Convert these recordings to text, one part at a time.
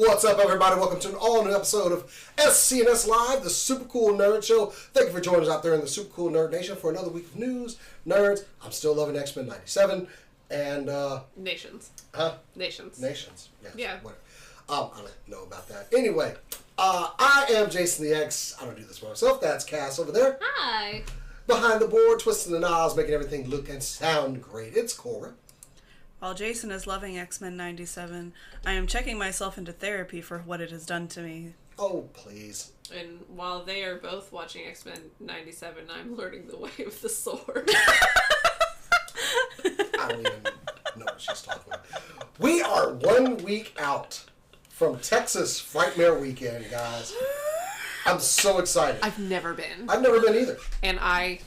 What's up, everybody? Welcome to an all-new episode of SCNS Live, the Super Cool Nerd Show. Thank you for joining us out there in the Super Cool Nerd Nation for another week of news. Nerds, I'm still loving X-Men 97. And, Nations. Huh? Nations. Nations. Yeah. Whatever. I don't know about that. Anyway, I am Jason the X. I don't do this for myself. That's Cass over there. Hi. Behind the board, twisting the knobs, making everything look and sound great. It's Cora. While Jason is loving X-Men 97, I am checking myself into therapy for what it has done to me. Oh, please. And while they are both watching X-Men 97, I'm learning the way of the sword. I don't even know what she's talking about. We are 1 week out from Texas Frightmare Weekend, guys. I'm so excited. I've never been. I've never been either. And I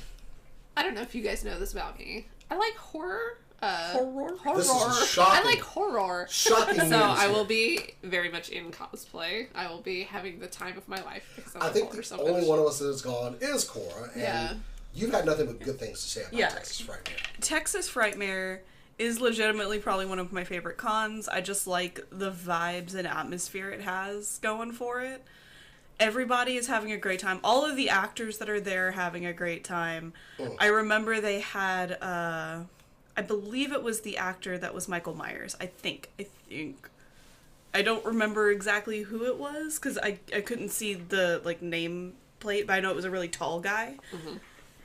don't know if you guys know this about me. I like horror. Horror. This is shocking. I like horror. Shocking news. So I will be very much in cosplay. I will be having the time of my life because I think the only one of us that has gone is Cora, and you've had nothing but good things to say about Texas Frightmare. Texas Frightmare is legitimately probably one of my favorite cons. I just like the vibes and atmosphere it has going for it. Everybody is having a great time. All of the actors that are there are having a great time. I remember they had, I believe it was the actor that was Michael Myers. I think. I don't remember exactly who it was, because I couldn't see the, name plate, but I know it was a really tall guy. Mm-hmm.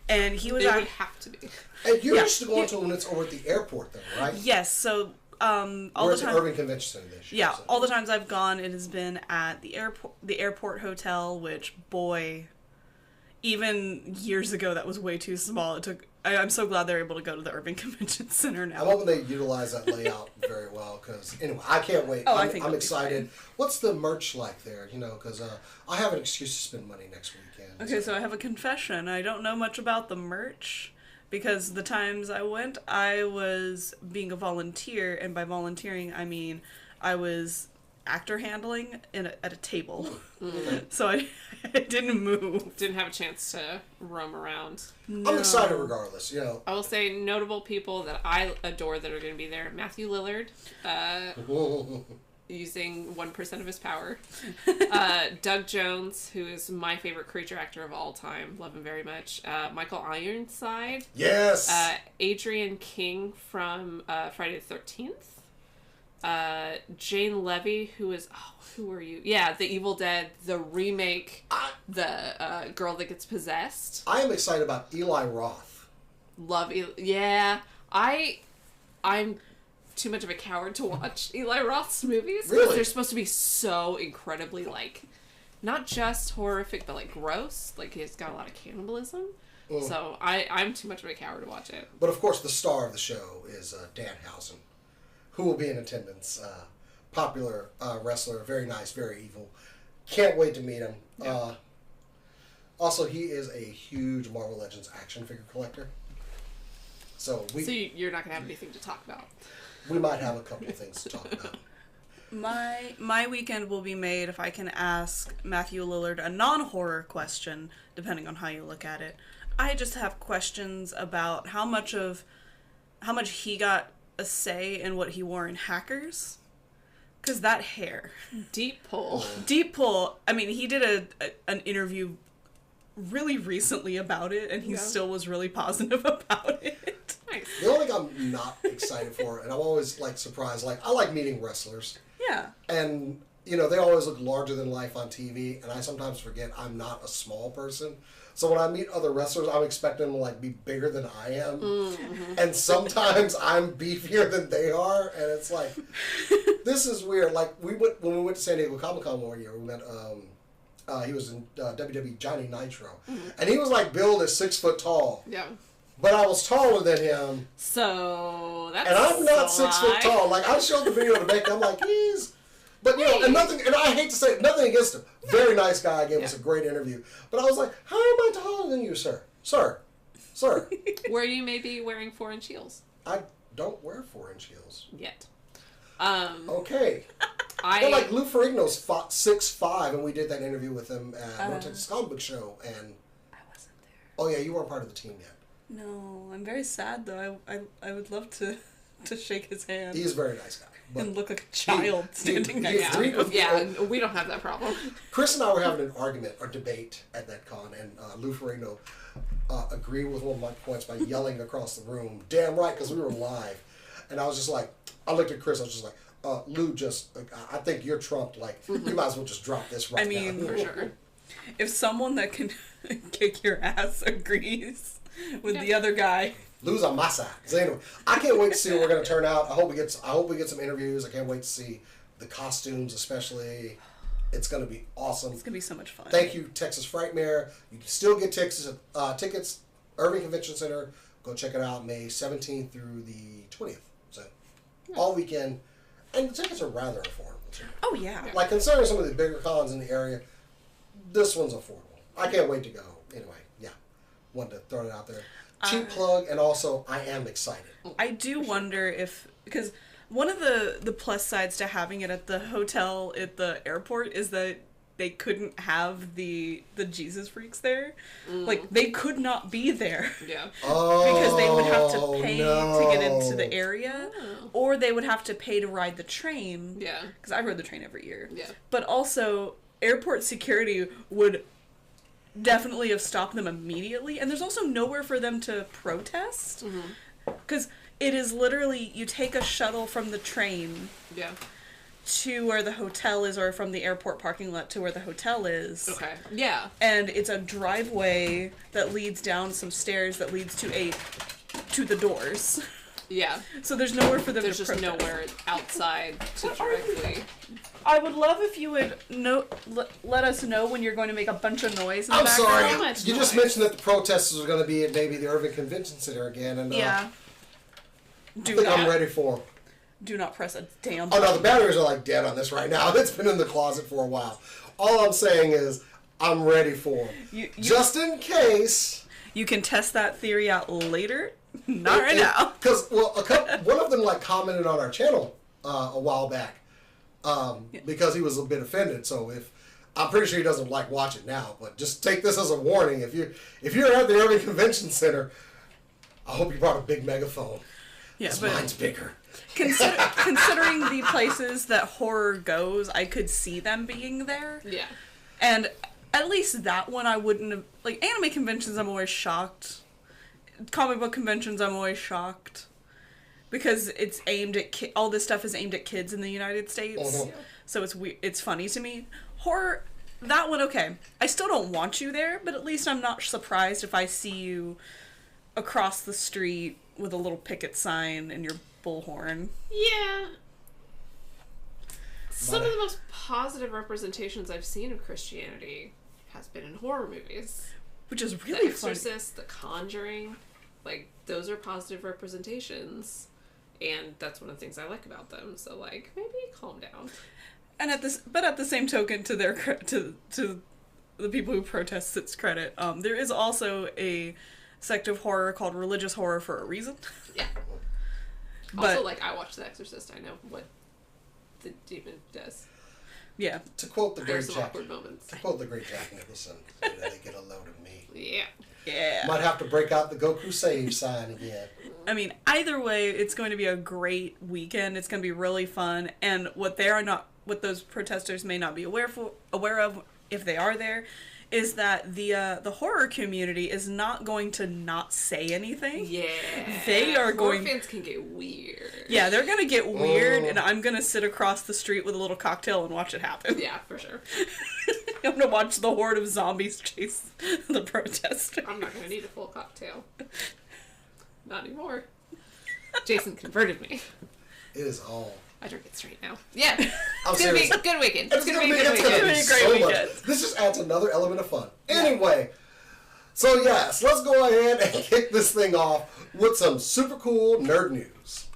And he was... It would have to be. And you're used to going to when it's over at the airport, though, right? Yes, so... all Where's the time, the Urban Convention Center this year? Yeah, all the times I've gone, it has been at the airport hotel, which, boy, even years ago, that was way too small. I'm so glad they're able to go to the Urban Convention Center now. I'm hoping they utilize that layout very well, because, anyway, I can't wait. I think I'm excited. What's the merch like there, because I have an excuse to spend money next weekend. Okay, so I have a confession. I don't know much about the merch, because the times I went, I was being a volunteer, and by volunteering, I mean I was actor handling at a table. Mm-hmm. So I didn't move. Didn't have a chance to roam around. No. I'm excited regardless, I will say notable people that I adore that are going to be there. Matthew Lillard, using 1% of his power. Doug Jones, who is my favorite creature actor of all time. Love him very much. Michael Ironside. Yes! Adrian King from Friday the 13th. Jane Levy, who is... Oh, who are you? Yeah, The Evil Dead, the remake, the girl that gets possessed. I am excited about Eli Roth. Yeah. I'm too much of a coward to watch Eli Roth's movies. Really? Because they're supposed to be so incredibly, not just horrific, but, gross. It's got a lot of cannibalism. So I'm too much of a coward to watch it. But, of course, the star of the show is Danhausen, who will be in attendance. Popular wrestler, very nice, very evil. Can't wait to meet him. Yeah. Also, he is a huge Marvel Legends action figure collector. So you're not going to have anything to talk about. We might have a couple of things to talk about. My weekend will be made if I can ask Matthew Lillard a non-horror question, depending on how you look at it. I just have questions about how much he got a say in what he wore in Hackers. Because that hair. Deep pull. Deep pull. I mean, he did an interview really recently about it, and he still was really positive about it. Nice. The only thing I'm not excited for, and I'm always, surprised, I like meeting wrestlers. Yeah. And, they always look larger than life on TV, and I sometimes forget I'm not a small person. So when I meet other wrestlers, I'm expecting them to, be bigger than I am. Mm-hmm. And sometimes I'm beefier than they are, and it's this is weird. When we went to San Diego Comic-Con one year, we met, he was in WWE Johnny Nitro. Mm-hmm. And he was, billed as 6 foot tall. Yeah. But I was taller than him. So, that's and I'm not 6 foot tall. I showed the video to Becky, I'm like, he's... But, and I hate to say it, nothing against him. Very nice guy, gave us a great interview. But I was like, how am I taller than you, sir? Sir. Where you may be wearing 4-inch heels. I don't wear 4-inch heels. Yet. Okay. But, Lou Ferrigno's 6'5", and we did that interview with him at North Texas Comic Book Show, and... I wasn't there. Oh, yeah, you weren't part of the team yet. No, I'm very sad, though. I would love to shake his hand. He's a very nice guy. But and look like a child standing next to you. Yeah, we don't have that problem. Chris and I were having an argument or debate at that con, and Lou Ferrigno agreed with one of my points by yelling across the room, damn right, because we were live. And I was just like, I looked at Chris, I was just like, Lou, I think you're trumped. Like, you might as well just drop this right now. I mean, for sure. If someone that can kick your ass agrees with the other guy, Lou's on my side. So anyway, I can't wait to see what we're going to turn out. I hope we get some interviews. I can't wait to see the costumes, especially. It's going to be awesome. It's going to be so much fun. Thank you, Texas Frightmare. You can still get tickets, Irving Convention Center. Go check it out May 17th through the 20th. So, all weekend. And the tickets are rather affordable, too. Oh, yeah. Like, considering some of the bigger cons in the area, this one's affordable. I can't wait to go. Anyway, yeah. Wanted to throw it out there. Cheap plug, and also, I am excited. I do wonder if... Because one of the plus sides to having it at the hotel at the airport is that they couldn't have the Jesus freaks there. Like, they could not be there. Yeah. Because they would have to pay to get into the area, or they would have to pay to ride the train. Yeah. Because I rode the train every year. Yeah. But also, airport security would definitely have stopped them immediately, and there's also nowhere for them to protest. Because it is literally, you take a shuttle from the train to where the hotel is, or from the airport parking lot to where the hotel is. Okay. Yeah. And it's a driveway that leads down some stairs that leads to the doors. Yeah. So there's nowhere for them There's to just protest. nowhere outside to directly... I would love if you would let us know when you're going to make a bunch of noise in the I'm sorry. background. You just mentioned that the protesters are going to be at maybe the Irving Convention Center again, and Yeah. I think I'm ready for them. Do not press a damn Oh button. no, the batteries are like dead on this right now. It's been in the closet for a while. All I'm saying is I'm ready for them. Just in case. You can test that theory out later. Not right now. Because one of them like commented on our channel a while back because he was a bit offended. So I'm pretty sure he doesn't like watch it now, but just take this as a warning. If you're at the Irving Convention Center, I hope you brought a big megaphone. Yeah, but mine's bigger. Considering the places that horror goes, I could see them being there. Yeah. And at least that one I wouldn't have... Like, anime conventions, I'm always shocked. Comic book conventions, I'm always shocked. Because it's aimed at... all this stuff is aimed at kids in the United States. So it's funny to me. Horror... That one, okay. I still don't want you there, but at least I'm not surprised if I see you across the street with a little picket sign and your bullhorn. Yeah. Some of the most positive representations I've seen of Christianity has been in horror movies. Which is really The Exorcist, The Conjuring, like, those are positive representations. And that's one of the things I like about them. So, like, maybe calm down. And at the same token, to their to the people who protest its credit, there is also a sect of horror called religious horror for a reason. Yeah. But, also, like, I watched The Exorcist. I know what the demon does. Yeah. To quote the great There's some Jack. awkward moments. To quote the great Jack Nicholson, they get a load of me. Yeah. Yeah. Might have to break out the Goku Save sign again. I mean, either way, it's going to be a great weekend. It's going to be really fun. And what those protesters may not be aware of, if they are there, is that the horror community is not going to not say anything. Yeah. They are Horror going... fans can get weird. Yeah, they're going to get weird, and I'm going to sit across the street with a little cocktail and watch it happen. Yeah, for sure. I'm going to watch the horde of zombies chase the protesters. I'm not going to need a full cocktail. Not anymore. Jason converted me. It is all. I drink it straight now. Yeah. I'm It's going to serious. be a good weekend. It's gonna be a good It's gonna be a great weekend. This just adds another element of fun. Anyway, so yes, let's go ahead and kick this thing off with some super cool nerd news.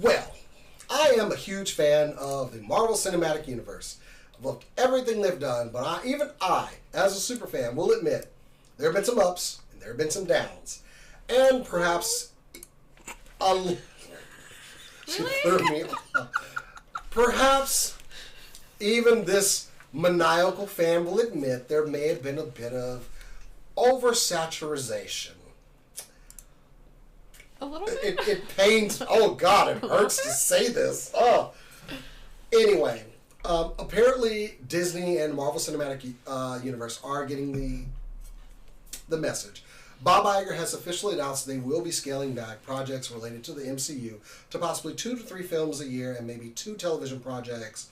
Well, I am a huge fan of the Marvel Cinematic Universe. I've loved everything they've done, but even I, as a super fan, will admit there have been some ups and there have been some downs. And perhaps she threw me off. perhaps even this maniacal fan will admit there may have been a bit of oversaturation. A little bit? It pains... Oh, God, it hurts to say this. Oh. Anyway, apparently Disney and Marvel Cinematic Universe are getting the message. Bob Iger has officially announced they will be scaling back projects related to the MCU to possibly 2 to 3 films a year and maybe 2 television projects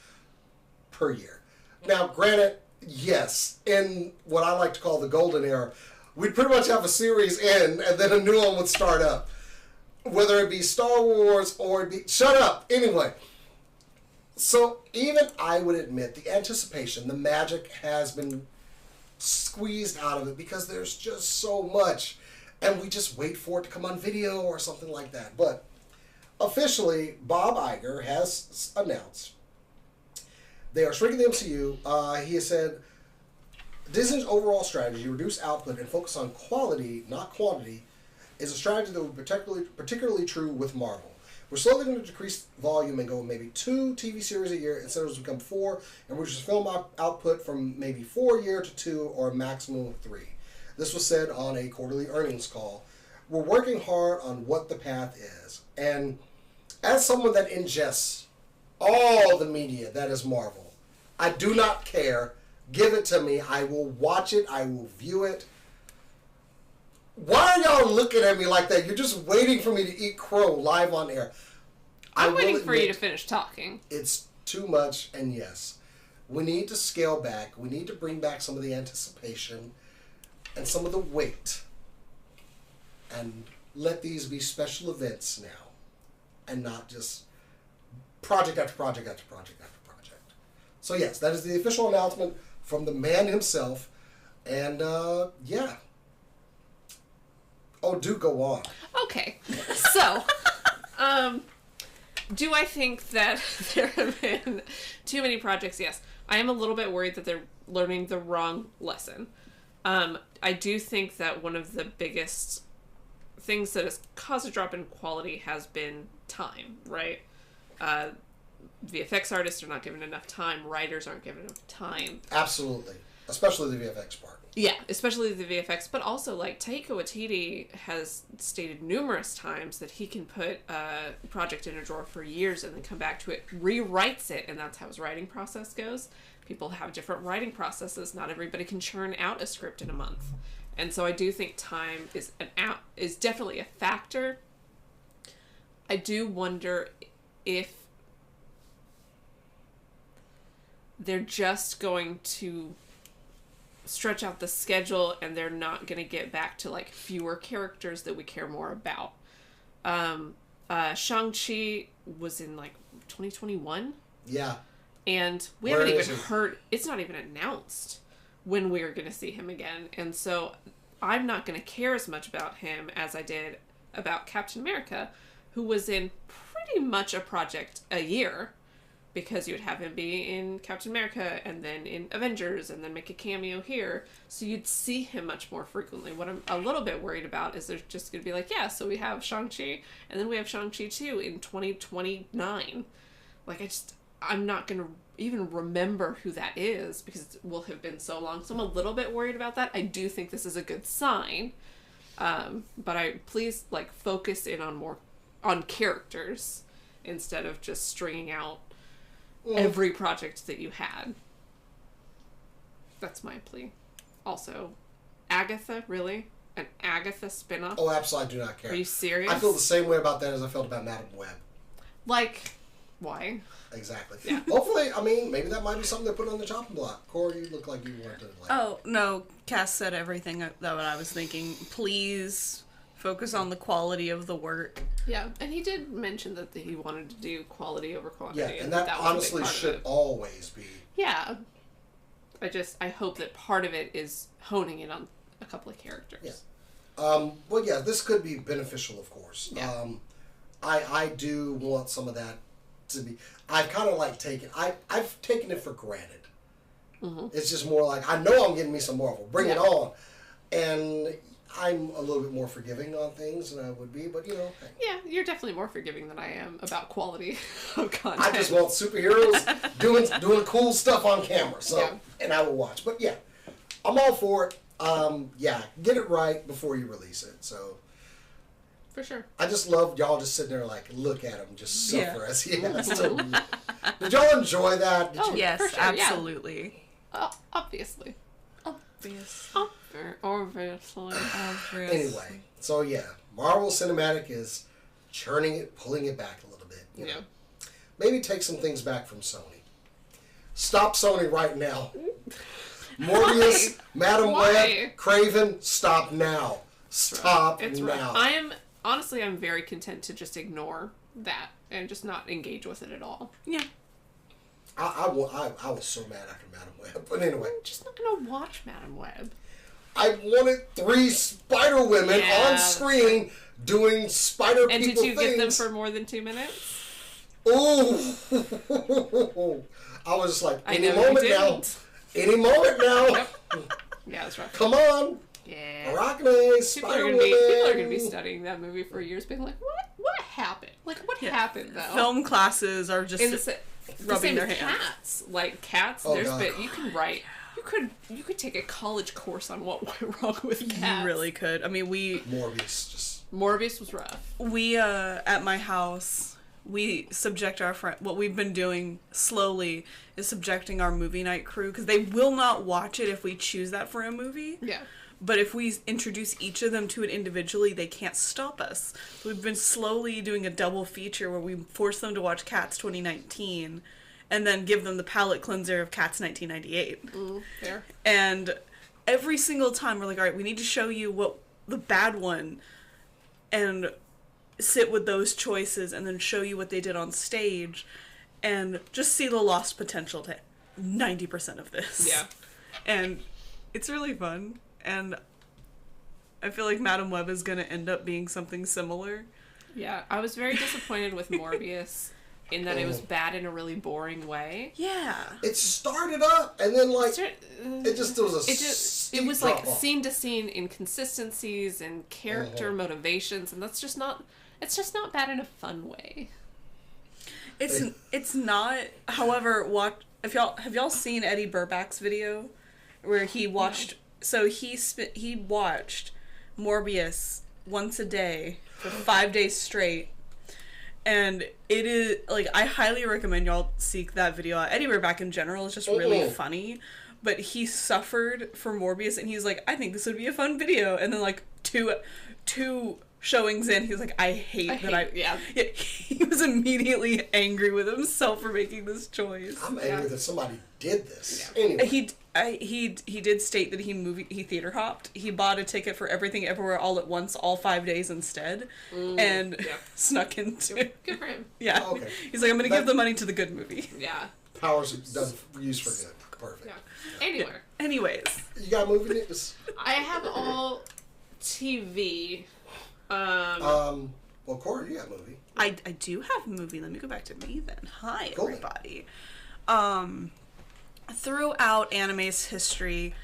per year. Now, granted, yes, in what I like to call the golden era, we'd pretty much have a series end and then a new one would start up. Whether it be Star Wars or it be... Shut up! Anyway. So, even I would admit the anticipation, the magic has been squeezed out of it because there's just so much. And we just wait for it to come on video or something like that. But, officially, Bob Iger has announced they are shrinking the MCU. He has said, Disney's overall strategy, reduce output and focus on quality, not quantity, is a strategy that will be particularly true with Marvel. We're slowly going to decrease volume and go maybe 2 TV series a year instead of become 4, and reduce film output from maybe 4 a year to 2 or a maximum of 3. This was said on a quarterly earnings call. We're working hard on what the path is. And as someone that ingests all the media that is Marvel, I do not care. Give it to me. I will watch it. I will view it. Why are y'all looking at me like that? You're just waiting for me to eat crow live on air. I'm waiting for you to finish talking. It's too much, and yes, we need to scale back. We need to bring back some of the anticipation and some of the weight. And let these be special events now. And not just project after project after project after project. So yes, that is the official announcement from the man himself. And, yeah. Oh, do go on. Okay. So, do I think that there have been too many projects? Yes. I am a little bit worried that they're learning the wrong lesson. I do think that one of the biggest things that has caused a drop in quality has been time, right? VFX artists are not given enough time. Writers aren't given enough time. Absolutely. Especially the VFX part. Yeah, especially the VFX, but also, like, Taika Waititi has stated numerous times that he can put a project in a drawer for years and then come back to it, rewrites it, and that's how his writing process goes. People have different writing processes. Not everybody can churn out a script in a month. And so I do think time is definitely a factor. I do wonder if they're just going to stretch out the schedule and they're not going to get back to, like, fewer characters that we care more about. Shang-Chi was in, like, 2021? Yeah. And we haven't even heard, it's not even announced when we're going to see him again. And so I'm not going to care as much about him as I did about Captain America, who was in pretty much a project a year. Because you would have him be in Captain America and then in Avengers and then make a cameo here. So you'd see him much more frequently. What I'm a little bit worried about is they're just going to be like, yeah, so we have Shang-Chi and then we have Shang-Chi 2 in 2029. Like, I'm not going to even remember who that is because it will have been so long. So I'm a little bit worried about that. I do think this is a good sign. But please, like, focus in on characters instead of just stringing out every project that you had. That's my plea. Also, Agatha, really? An Agatha spinoff? Oh, absolutely, I do not care. Are you serious? I feel the same way about that as I felt about Madam Web. Like, why? Exactly. Yeah. Hopefully, I mean, maybe that might be something they put on the chopping block. Cora, you look like you wanted to, like... Oh, no, Cass said everything that I was thinking. Please focus on the quality of the work. Yeah, and he did mention that he wanted to do quality over quantity. Yeah, and that honestly should always be. Yeah. I hope that part of it is honing in on a couple of characters. Yeah. Well, yeah, this could be beneficial, of course. Yeah. I do want some of that to be... I've kind of like I've taken it for granted. Mm-hmm. It's just more like, I know I'm getting me some Marvel. Bring it on. And I'm a little bit more forgiving on things than I would be, but you know. Hey. Yeah, you're definitely more forgiving than I am about quality of content. I just want superheroes doing cool stuff on camera, so Yeah. and I will watch. But yeah, I'm all for it. Yeah, get it right before you release it. So. For sure. I just love y'all just sitting there like, look at him just suffer as he has to. Mm-hmm. Did y'all enjoy that? Did Oh, you? Yes, for sure, yeah. absolutely. Obviously. Obviously. Obviously. Anyway, so yeah, Marvel Cinematic is churning it, pulling it back a little bit. You know? Maybe take some things back from Sony. Stop Sony right now. Morbius, Madam Web, Craven, stop now. Stop It's now. rough. I'm very content to just ignore that and just not engage with it at all. Yeah. I was so mad after Madam Web. But anyway. I'm just not gonna watch Madam Web. I wanted 3 Spider Women on screen doing Spider and people did you things. get them for more than 2 minutes? Ooh. I was just like, any I know moment you now. didn't. Any moment now. Yeah, that's right. Come on. Yeah. Arachne, Spider Woman. People are gonna be studying that movie for years, being like, what happened? Like, what happened though? Film classes are just rubbing their hands. Cats. Like cats, Oh, there's God. been you can write. You could take a college course on what went wrong with cats. You really could. I mean, Morbius was rough. We at my house, we subject our friend. What we've been doing slowly is subjecting our movie night crew, because they will not watch it if we choose that for a movie. Yeah. But if we introduce each of them to it individually, they can't stop us. So we've been slowly doing a double feature where we force them to watch Cats 2019 and then give them the palate cleanser of Cats 1998. Fair. And every single time we're like, all right, we need to show you what the bad one and sit with those choices and then show you what they did on stage and just see the lost potential to 90% of this. Yeah. And it's really fun. And I feel like Madam Web is going to end up being something similar. Yeah, I was very disappointed with Morbius in that it was bad in a really boring way. Yeah. It started up and then like it was like scene to scene inconsistencies and character motivations, and it's just not bad in a fun way. It's not. However, have y'all seen Eddie Burback's video where he watched? No. So he watched Morbius once a day for 5 days straight. And it is, like, I highly recommend y'all seek that video out. Eddie Burback in general is just really funny. But he suffered for Morbius, and he's like, I think this would be a fun video. And then, like, two showings in, he's like, Yeah. He was immediately angry with himself for making this choice. I'm angry that somebody did this. Yeah. Anyway. He did state that he theater hopped. He bought a ticket for Everything Everywhere All at Once all 5 days instead, and snuck into. Good for him. Yeah. Okay. He's like, I'm gonna give the money to the good movie. Yeah. Powers done used for good. Perfect. Yeah. Anyway. Yeah. Anyways. You got movie news? I have all TV. Well, Cora, you got movie. I do have a movie. Let me go back to me then. Hi, cool. Everybody. Throughout anime's history,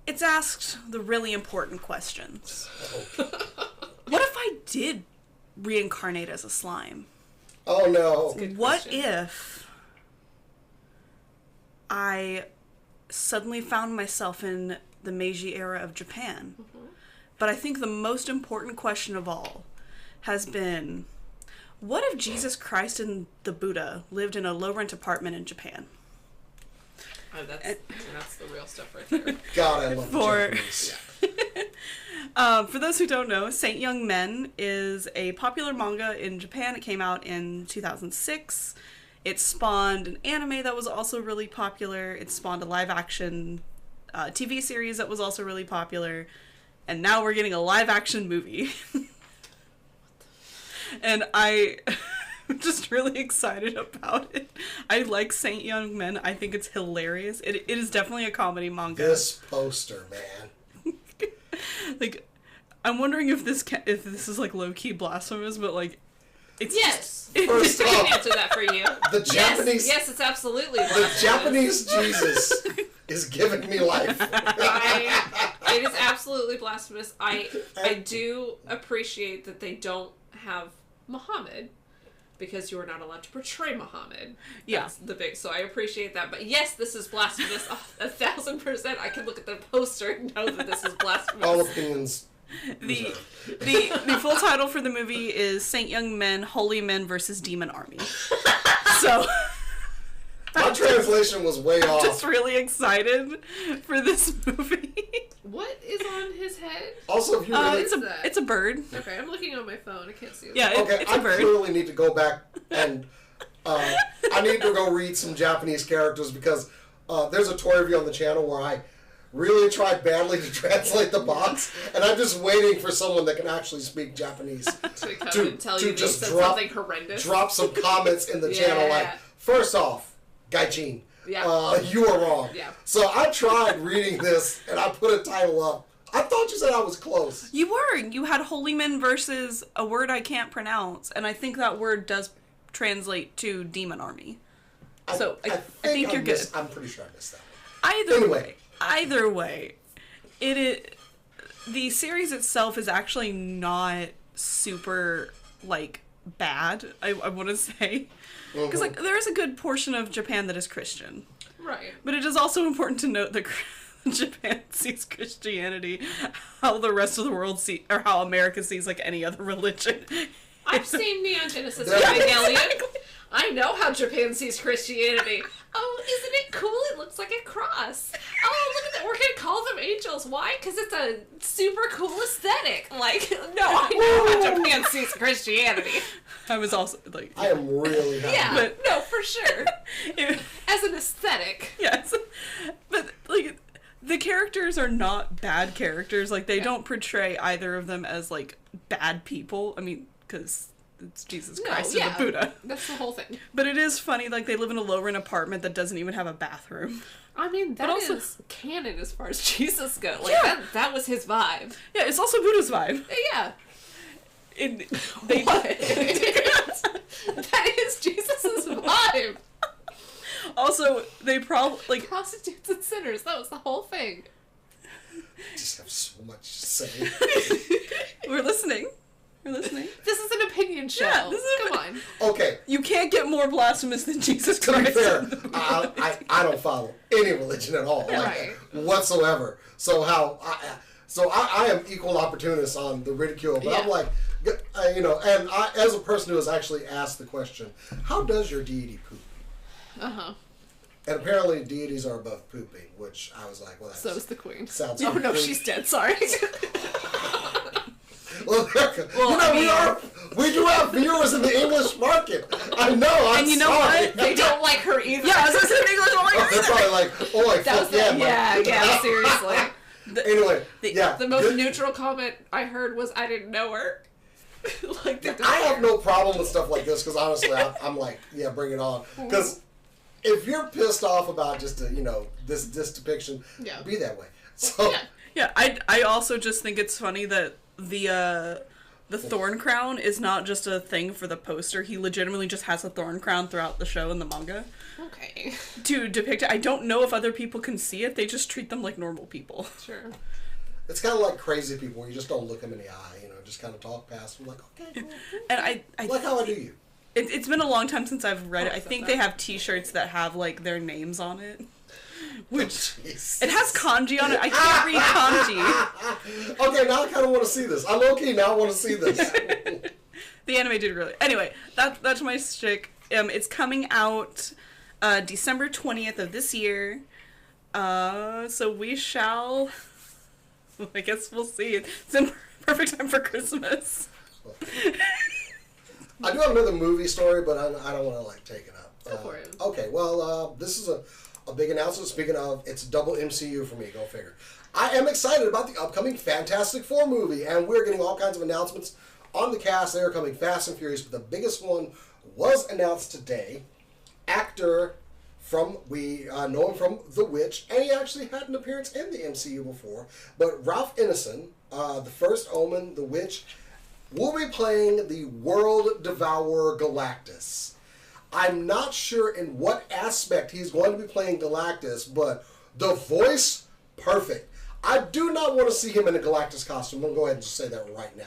it's asked the really important questions. What if I did reincarnate as a slime? Oh no. What if I suddenly found myself in the Meiji era of Japan? But I think the most important question of all has been, what if Jesus Christ and the Buddha lived in a low-rent apartment in Japan? Oh, that's the real stuff right there. God, I love the Japanese. For those who don't know, Saint Young Men is a popular manga in Japan. It came out in 2006. It spawned an anime that was also really popular. It spawned a live-action TV series that was also really popular. And now we're getting a live-action movie. And I'm just really excited about it. I like Saint Young Men. I think it's hilarious. It is definitely a comedy manga. This poster, man. Like, I'm wondering if this is like low-key blasphemous, but like, it's yes. First I off, can answer that for you. The Japanese. Yes, it's absolutely The blasphemous. Japanese Jesus is giving me life. It is absolutely blasphemous. blasphemous. I do appreciate that they don't have Muhammad, because you are not allowed to portray Muhammad. Yeah. That's the big, so I appreciate that. But yes, this is blasphemous. 1,000%. I can look at the poster and know that this is blasphemous. All opinions. The full title for the movie is Saint Young Men, Holy Men versus Demon Army. So my translation was way off. I'm just really excited for this movie. What is on his head? Also, if you really... it's a bird. Okay, I'm looking on my phone. I can't see it. Yeah, it's a bird. I clearly need to go back and I need to go read some Japanese characters because there's a toy review on the channel where I really tried badly to translate the box, and I'm just waiting for someone that can actually speak Japanese to come and tell you just said something horrendous. Drop some comments in the channel like, first off, Gaijin, you are wrong. Yeah. So I tried reading this, and I put a title up. I thought you said I was close. You were. You had holy men versus a word I can't pronounce, and I think that word does translate to demon army. So I think you're good. I'm pretty sure I missed that one. Either way, the series itself is actually not super, like, bad, I want to say. Because, like, there is a good portion of Japan that is Christian. Right. But it is also important to note that Japan sees Christianity how the rest of the world or how America sees, like, any other religion. I've seen Neon Genesis Evangelion. I know how Japan sees Christianity. Oh, isn't it cool? It looks like a cross. Oh, look at that. We're going to call them angels. Why? Because it's a super cool aesthetic. Like, no, I know how Japan sees Christianity. I was also, like... I am really happy. Yeah, but, no, for sure. As an aesthetic. Yes. But, like, the characters are not bad characters. Like, they don't portray either of them as, like, bad people. I mean, because... it's Jesus Christ and the Buddha. That's the whole thing. But it is funny, like, they live in a low-rent apartment that doesn't even have a bathroom. I mean, that is canon as far as Jesus goes. Like, that was his vibe. Yeah, it's also Buddha's vibe. Yeah. What? That is Jesus' vibe. Also, they probably, like... prostitutes and sinners, that was the whole thing. I just have so much to say. We're listening. This is an opinion show. Yeah, Come on. Okay. You can't get more blasphemous than Jesus To Christ. be fair, I don't follow any religion at all, whatsoever. So I am equal opportunist on the ridicule, but I'm like, and I, as a person who has actually asked the question, how does your deity poop? And apparently deities are above pooping, which I was like, well, so is the queen. Sounds oh no, she's dead. Sorry. Well, we do have viewers in the English market. I know. And you know what? They don't like her either. Yeah, I was gonna say the English don't like her They're probably like, oh, seriously. Anyway, the most neutral comment I heard was, "I didn't know her." I have no problem with stuff like this because honestly, I'm like, yeah, bring it on. Because if you're pissed off about just this depiction, be that way. So yeah, I also just think it's funny that the thorn crown is not just a thing for the poster. He legitimately just has a thorn crown throughout the show and the manga. Okay. To depict it. I don't know if other people can see it. They just treat them like normal people. Sure. It's kind of like crazy people where you just don't look them in the eye, just kind of talk past them like, okay, cool. And I like how I do you. It's been a long time since I've read it. I think they have t-shirts that have, like, their names on it. Which, it has kanji on it. I can't read kanji. Okay, now I kind of want to see this. I'm okay, now I want to see this. The anime did really... Anyway, that's my shtick. It's coming out December 20th of this year. So we shall... I guess we'll see. It's in perfect time for Christmas. I do have another movie story, but I don't want to, take it up. Go for it. Okay, well, this is a big announcement. Speaking of, it's double MCU for me, go figure. I am excited about the upcoming Fantastic Four movie, and we're getting all kinds of announcements on the cast. They are coming fast and furious, but the biggest one was announced today. Actor we know him from The Witch, and he actually had an appearance in the MCU before, but Ralph Ineson, the first Omen, The Witch, will be playing the World Devourer Galactus. I'm not sure in what aspect he's going to be playing Galactus, but the voice, perfect. I do not want to see him in a Galactus costume. I'm going to go ahead and just say that right now.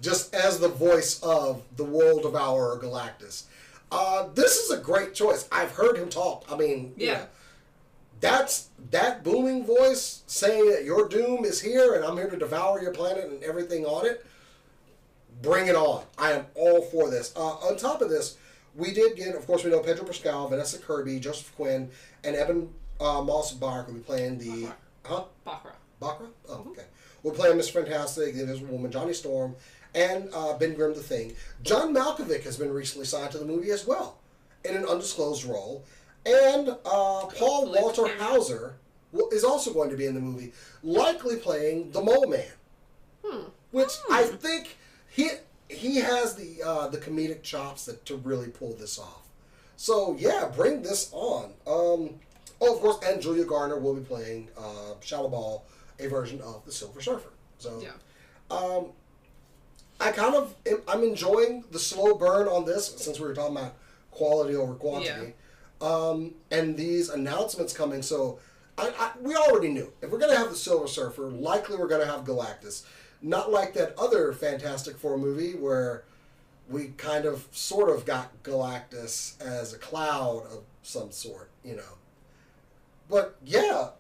Just as the voice of the World Devourer Galactus. This is a great choice. I've heard him talk. I mean, yeah. You know, that booming voice saying that your doom is here and I'm here to devour your planet and everything on it. Bring it on. I am all for this. On top of this, we did get, of course, we know Pedro Pascal, Vanessa Kirby, Joseph Quinn, and Eben Moss-Bach will be playing the... Baccarat. Baccarat? Oh, okay. We're playing Mr. Fantastic, the Invisible Woman, Johnny Storm, and Ben Grimm the Thing. John Malkovich has been recently signed to the movie as well, in an undisclosed role. And Paul Walter Hauser is also going to be in the movie, likely playing the Mole Man. Which I think he has the comedic chops to really pull this off. So, yeah, bring this on. Oh, of course, and Julia Garner will be playing Shadowball, a version of the Silver Surfer. So, yeah. I'm enjoying the slow burn on this, since we were talking about quality over quantity. Yeah. And these announcements coming, so we already knew. If we're going to have the Silver Surfer, likely we're going to have Galactus. Not like that other Fantastic Four movie where we kind of sort of got Galactus as a cloud of some sort, you know. But, yeah,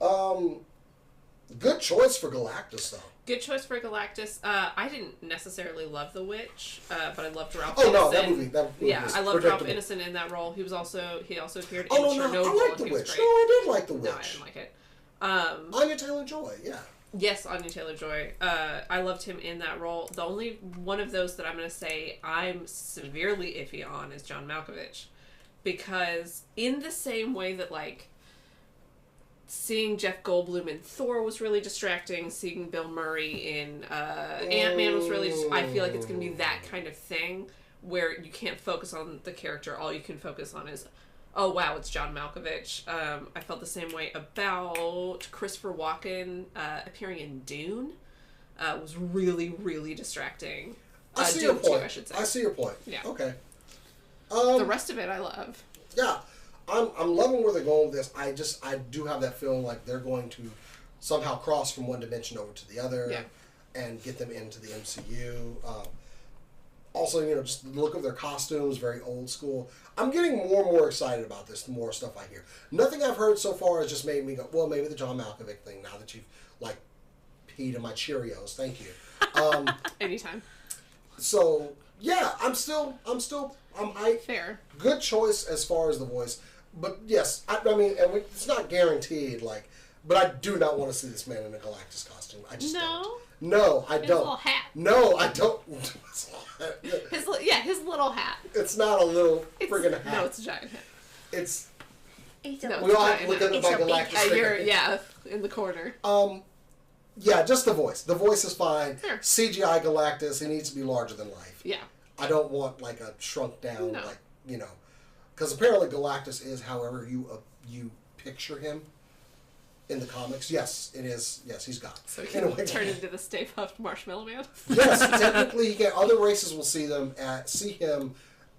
good choice for Galactus, though. Good choice for Galactus. I didn't necessarily love The Witch, but I loved Ralph Innocent. No, that movie yeah, I loved Ralph Innocent in that role. He also appeared in Chernobyl. No, I liked The Witch. No, I did like The Witch. No, I didn't like it. Anya Taylor-Joy, yeah. Yes, Anya Taylor-Joy. I loved him in that role. The only one of those that I'm going to say I'm severely iffy on is John Malkovich. Because in the same way that, like, seeing Jeff Goldblum in Thor was really distracting, seeing Bill Murray in Ant-Man was really I feel like it's going to be that kind of thing where you can't focus on the character. All you can focus on is, oh, wow, it's John Malkovich. I felt the same way about Christopher Walken appearing in Dune. Was really, really distracting. I see your point. 2, I should say. I see your point. Yeah. Okay. The rest of it I love. Yeah. I'm loving where they're going with this. I do have that feeling like they're going to somehow cross from one dimension over to the other and get them into the MCU. Also, you know, just the look of their costumes, very old school. I'm getting more and more excited about this the more stuff I hear. Nothing I've heard so far has just made me go, well, maybe the John Malkovich thing, now that you've, like, peed in my Cheerios. Thank you. Anytime. So, yeah, I'm fair. Good choice as far as the voice. But, yes, I mean, and it's not guaranteed, like, but I do not want to see this man in a Galactus costume. I just don't. No, I don't. His little hat. No, I don't. His little hat. It's not a little friggin' hat. No, it's a giant hat. It's we all have to look at my Galactus. In the corner. Yeah, just the voice. The voice is fine. Sure. CGI Galactus, he needs to be larger than life. Yeah. I don't want, like, a shrunk down, like, you know. Because apparently Galactus is however you picture him in the comics. Yes, it is. Yes, he's got. So he can turn into the Stay Puft Marshmallow Man? Yes, technically he can. Other races will see him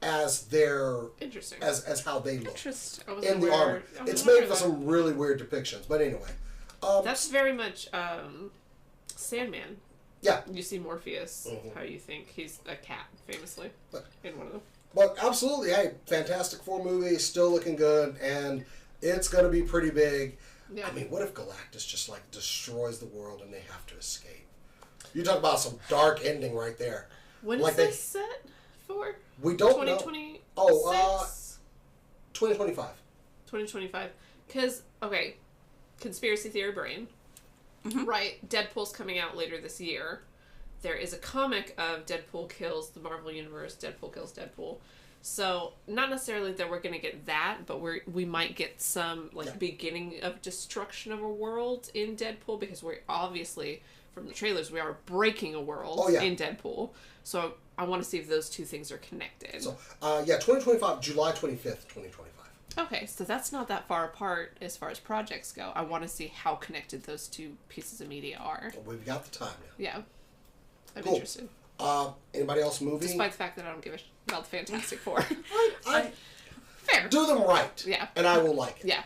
as their... Interesting. As how they look. Interesting. In the armor. It's made for some really weird depictions. But anyway. That's very much Sandman. Yeah. You see Morpheus, how you think he's a cat, famously, in one of them. But absolutely, hey, Fantastic Four movie, still looking good, and it's going to be pretty big. Yeah. I mean, what if Galactus just, like, destroys the world and they have to escape? You talk about some dark ending right there. When is this set for? We don't 2020. know. Oh, 2025. 2025. Because, okay, conspiracy theory brain. Mm-hmm. Right, Deadpool's coming out later this year. There is a comic of Deadpool kills the Marvel Universe, Deadpool kills Deadpool. So, not necessarily that we're going to get that, but we might get some, like, beginning of destruction of a world in Deadpool, because we're obviously, from the trailers, we are breaking a world in Deadpool. So, I want to see if those two things are connected. So, 2025, July 25th, 2025. Okay, so that's not that far apart as far as projects go. I want to see how connected those two pieces of media are. Well, we've got the time now. Yeah. I'm interested. Anybody else movie? Despite the fact that I don't give a shit about the Fantastic Four. I fair. Do them right. Yeah. And I will like it. Yeah.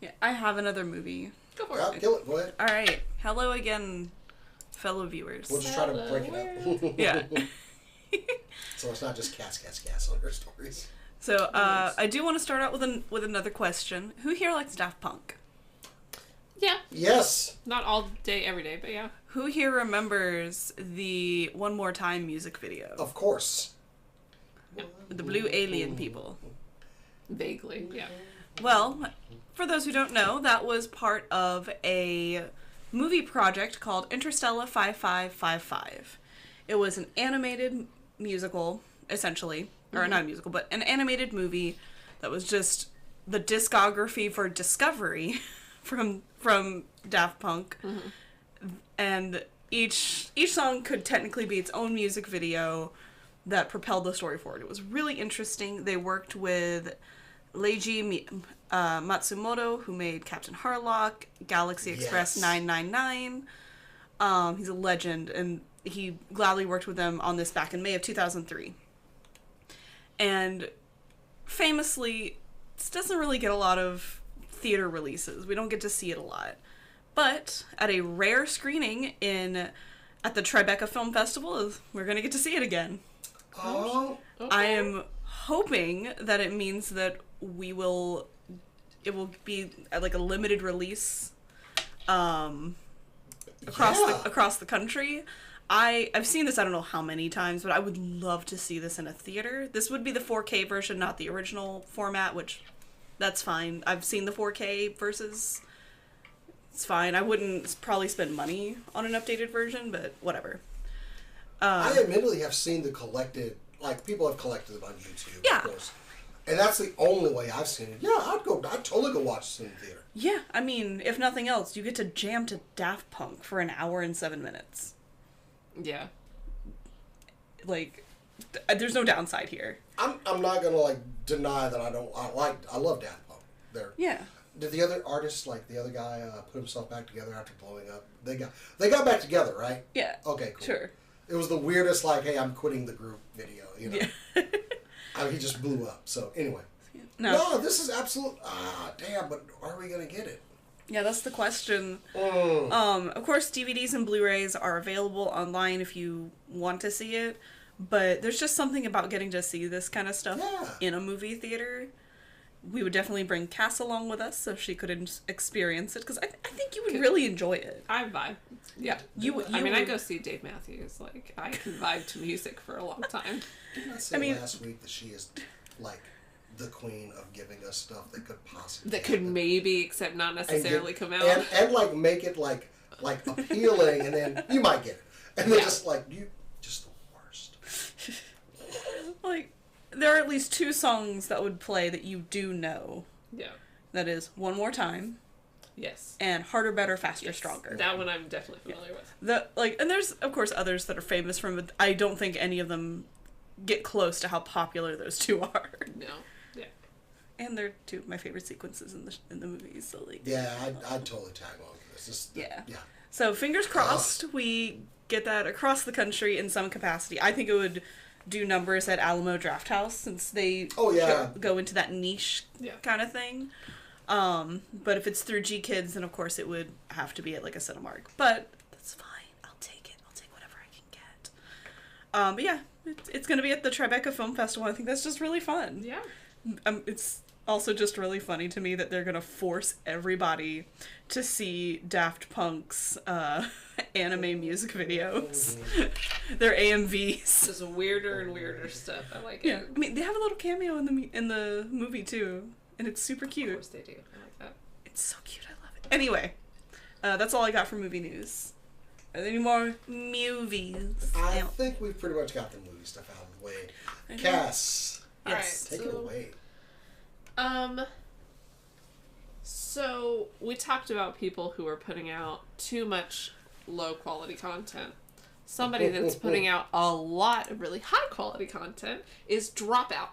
Yeah, I have another movie Go for Yeah, it. kill it. Go ahead. All right. Hello again, fellow viewers. We'll just try to break it up. Yeah. So it's not just gas on your stories. So I do want to start out with another question. Who here likes Daft Punk? Yeah. Yes. Not all day, every day, but yeah. Who here remembers the One More Time music video? Of course. The blue alien people. Vaguely, yeah. Well, for those who don't know, that was part of a movie project called Interstellar 5555. It was an animated musical, essentially. Or not a musical, but an animated movie that was just the discography for Discovery from Daft Punk. Mm-hmm. And each song could technically be its own music video that propelled the story forward. It was really interesting. They worked with Leiji Matsumoto, who made Captain Harlock, Galaxy Express 999. He's a legend, and he gladly worked with them on this back in May of 2003. And famously, this doesn't really get a lot of theater releases. We don't get to see it a lot. But at a rare screening at the Tribeca Film Festival, we're going to get to see it again. Oh. Okay. I am hoping that it means that it will be like a limited release across the country. I've seen this I don't know how many times, but I would love to see this in a theater. This would be the 4K version, not the original format, which that's fine. I've seen the 4K versus. It's fine. I wouldn't probably spend money on an updated version, but whatever. I admittedly have seen the collected, like people have collected them on YouTube, Yeah. of course. And that's the only way I've seen it. Yeah, I'd totally go watch this in the theater. Yeah, I mean, if nothing else, you get to jam to Daft Punk for an hour and 7 minutes. Yeah. Like, there's no downside here. I'm not gonna deny that I love Daft Punk. Yeah. Did the other artist, the other guy, put himself back together after blowing up? They got back together, right? Yeah. Okay, cool. Sure. It was the weirdest, hey, I'm quitting the group video, you know? Yeah. He just blew up. So, anyway. No, this is absolute... damn, but are we going to get it? Yeah, that's the question. Of course, DVDs and Blu-rays are available online if you want to see it, but there's just something about getting to see this kind of stuff in a movie theater. We would definitely bring Cass along with us so she could experience it, because I think you would really enjoy it. I vibe. Yeah. I go see Dave Matthews. I can vibe to music for a long time. Didn't I say last week that she is, the queen of giving us stuff that could possibly That could maybe, except not necessarily come out. And make it, appealing, and then you might get it. And then you just the worst. There are at least 2 songs that would play that you do know. Yeah. That is One More Time. Yes. And Harder, Better, Faster, Stronger. That one I'm definitely familiar with. And there's of course others that are famous from it. I don't think any of them get close to how popular those 2 are. No. Yeah. And they're 2 of my favorite sequences in the movies. So Yeah, I'd totally tag along with this. Yeah. So fingers crossed we get that across the country in some capacity. I think it would do numbers at Alamo Drafthouse, since they go into that niche kind of thing. But if it's through G Kids, then of course it would have to be at a Cinemark. But that's fine. I'll take it. I'll take whatever I can get. But yeah, it's going to be at the Tribeca Film Festival. I think that's just really fun. Yeah. It's also just really funny to me that they're going to force everybody to see Daft Punk's anime music videos. Their AMVs. Just weirder and weirder stuff. I like it. Yeah, I mean, they have a little cameo in the movie too, and it's super cute. Of course they do. I like that. It's so cute. I love it. Anyway, that's all I got for movie news. Are there any more movies? I think we've pretty much got the movie stuff out of the way. Cass, yes, take it away. So we talked about people who are putting out too much low quality content. Somebody that's putting out a lot of really high quality content is Dropout.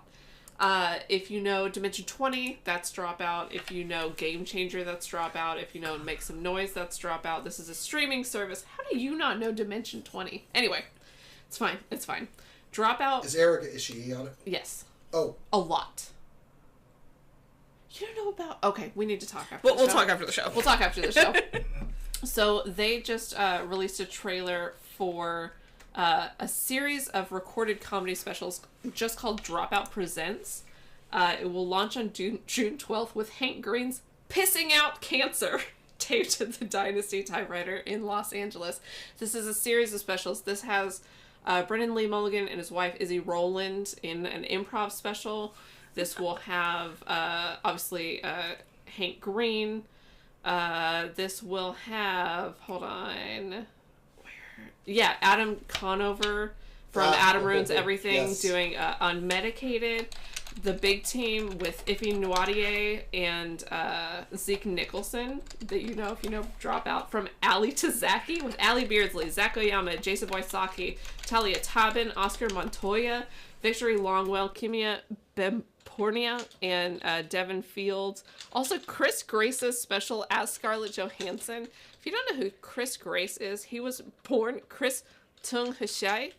If you know Dimension 20, that's Dropout. If you know Game Changer, that's Dropout. If you know Make Some Noise, that's Dropout. This is a streaming service. How do you not know Dimension 20? Anyway, it's fine. It's fine. Dropout. Is Erica Ishii on it? Yes. Oh. A lot. You don't know about... Okay, we need to talk after the show. We'll talk after the show. We'll talk after the show. So they just released a trailer for a series of recorded comedy specials just called Dropout Presents. It will launch on June 12th with Hank Green's Pissing Out Cancer taped to the Dynasty typewriter in Los Angeles. This is a series of specials. This has Brennan Lee Mulligan and his wife Izzy Rowland in an improv special. This will have, obviously, Hank Green. This will have, hold on, yeah, Adam Conover from Adam Ruins Everything, yes, doing Unmedicated. The Big Team with Ify Nwadiye and Zeke Nicholson, that you know if you know Dropout, from Ali Tazaki with Ali Beardsley, Zach Oyama, Jason Wysocki, Talia Tabin, Oscar Montoya, Victory Longwell, Kimia Bempornia, and Devin Fields. Also, Chris Grace's special as Scarlett Johansson. If you don't know who Chris Grace is, he was born Chris Tung Hashai.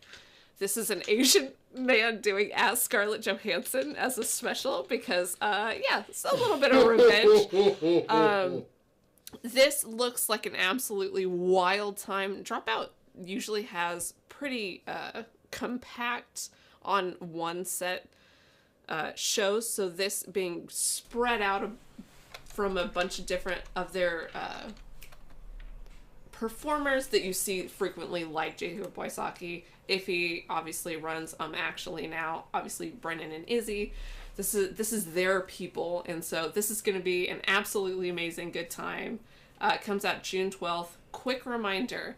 This is an Asian man doing as Scarlett Johansson as a special because, yeah, it's a little bit of revenge. This looks like an absolutely wild time. Dropout usually has pretty compact on one set shows, so this being spread out from a bunch of different of their performers that you see frequently, like Jacob Wysocki. Ify obviously runs Actually Now, obviously Brennan and Izzy. This is their people, and so this is going to be an absolutely amazing good time. It comes out June 12th. Quick reminder,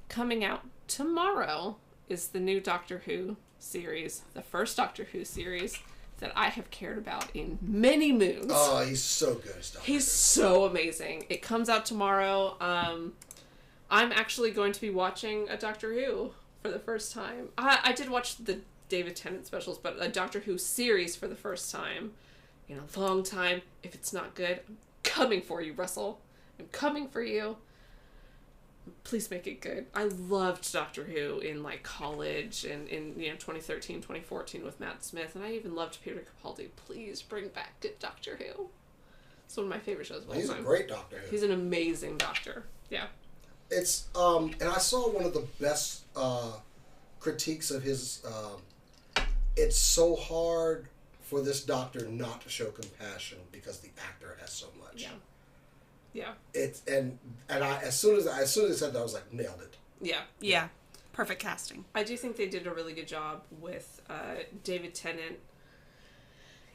coming out tomorrow is the new Doctor Who series, the first Doctor Who series that I have cared about in many moons. Oh, he's so good as Doctor Who. He's so amazing. It comes out tomorrow. I'm actually going to be watching a Doctor Who for the first time. I did watch the David Tennant specials, but a Doctor Who series for the first time in a long time. If it's not good, I'm coming for you, Russell. I'm coming for you. Please make it good. I loved Doctor Who in like college and in 2013, 2014 with Matt Smith, and I even loved Peter Capaldi. Please bring back good Doctor Who. It's one of my favorite shows of all time. He's a great Doctor Who. He's an amazing doctor. Yeah. It's and I saw one of the best critiques of his. It's so hard for this doctor not to show compassion because the actor has so much. Yeah. Yeah. It's and I as soon as I said that, I was like, nailed it. Yeah. Yeah. Perfect casting. I do think they did a really good job with David Tennant.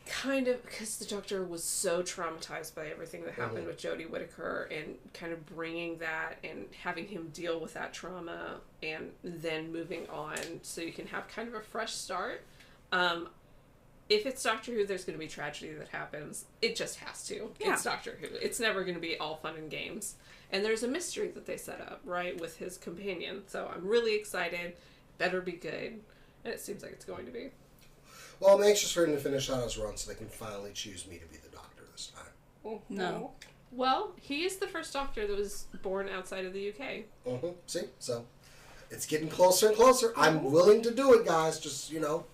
Kind of, because the Doctor was so traumatized by everything that happened with Jodie Whittaker, and kind of bringing that and having him deal with that trauma and then moving on so you can have kind of a fresh start. If it's Doctor Who, there's going to be tragedy that happens. It just has to. Yeah. It's Doctor Who. It's never going to be all fun and games. And there's a mystery that they set up, right, with his companion. So I'm really excited. Better be good. And it seems like it's going to be. Well, I'm anxious for him to finish out his run so they can finally choose me to be the Doctor this time. No. Well, he is the first Doctor that was born outside of the UK. See? So, it's getting closer and closer. I'm willing to do it, guys. Just, look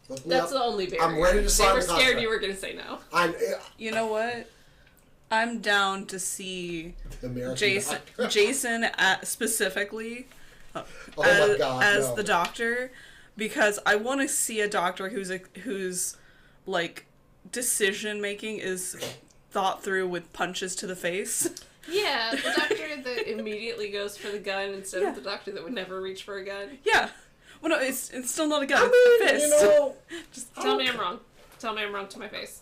me That's up. The only barrier. I'm ready to sign They were the contract. scared you were going to say no. You know what? I'm down to see Jason specifically as the Doctor, because I want to see a Doctor whose like decision making is thought through with punches to the face. Yeah, the Doctor that immediately goes for the gun instead of the Doctor that would never reach for a gun. Yeah. Well, no, it's still not a gun. It's a fist. Just tell me I'm wrong. Tell me I'm wrong to my face.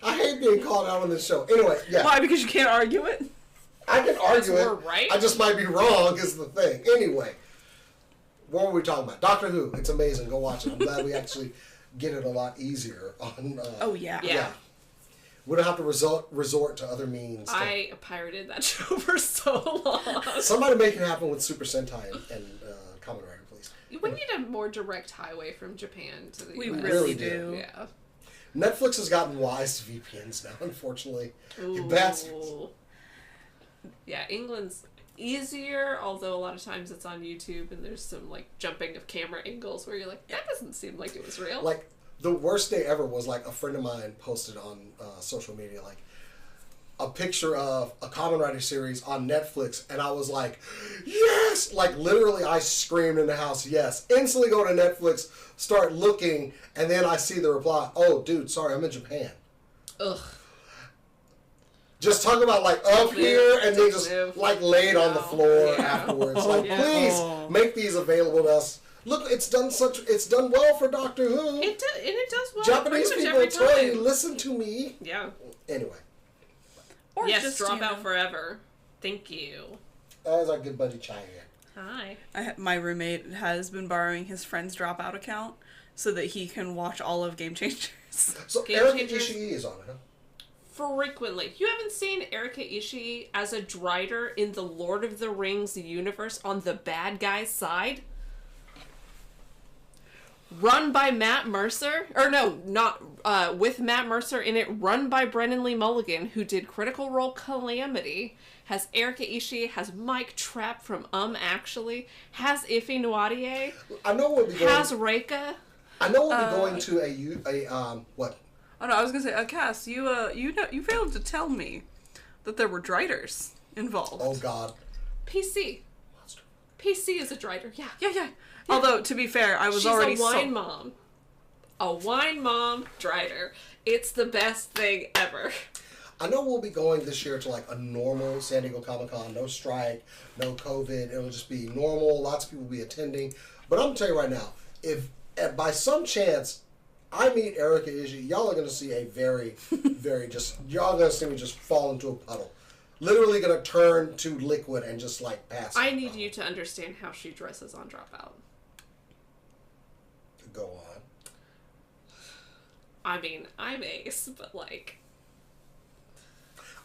I hate being called out on this show. Anyway, yeah. Why? Because you can't argue it? I can argue it. We're right. I just might be wrong is the thing. Anyway, what were we talking about? Doctor Who. It's amazing. Go watch it. I'm glad we actually get it a lot easier on... Yeah. We don't have to resort to other means. I pirated that show for so long. Somebody make it happen with Super Sentai and Kamen Rider, please. We need a more direct highway from Japan to the US. We really do. Yeah. Netflix has gotten wise to VPNs now, unfortunately. Ooh. You bastards. Yeah, England's easier, although a lot of times it's on YouTube and there's some like jumping of camera angles where you're like, that doesn't seem like it was real. Like, the worst day ever was like a friend of mine posted on social media like a picture of a Kamen Rider series on Netflix, and I was like, yes! Like, literally, I screamed in the house, yes. Instantly go to Netflix, start looking, and then I see the reply, oh, dude, sorry, I'm in Japan. Ugh. Just talk about, like, up here, and then just, like, laid on the floor afterwards. Like, please, make these available to us. Look, it's done well for Doctor Who. It does well. Japanese people tell you, listen to me. Yeah. Anyway. Or yes, just, drop out forever. Thank you. That was our good buddy Chai here. Hi. My roommate has been borrowing his friend's Dropout account so that he can watch all of Game Changers. So Game Erika Changers? Ishii is on it, huh? Frequently. You haven't seen Erika Ishii as a Drider in the Lord of the Rings universe on the bad guy's side? Run by Matt Mercer, or no, not with Matt Mercer in it, run by Brennan Lee Mulligan, who did Critical Role Calamity, has Erika Ishii, has Mike Trapp from Actually, has Ify Nwadier, I know we'll be going. has Reika. I know we'll be going to a what? Oh no, I was gonna say, Cass, you failed to tell me that there were Driders involved. Oh God. PC. PC is a Drider, yeah. Yeah. Although, to be fair, I was She's already a wine mom. A wine mom Drider. It's the best thing ever. I know we'll be going this year to like a normal San Diego Comic-Con. No strike, no COVID. It'll just be normal. Lots of people will be attending. But I'm going to tell you right now, if by some chance I meet Erika Ishii, y'all are going to see a very, very y'all going to see me just fall into a puddle. Literally going to turn to liquid and just like pass. I need you to understand how she dresses on Dropout. Go on. I mean, I'm ace, but like...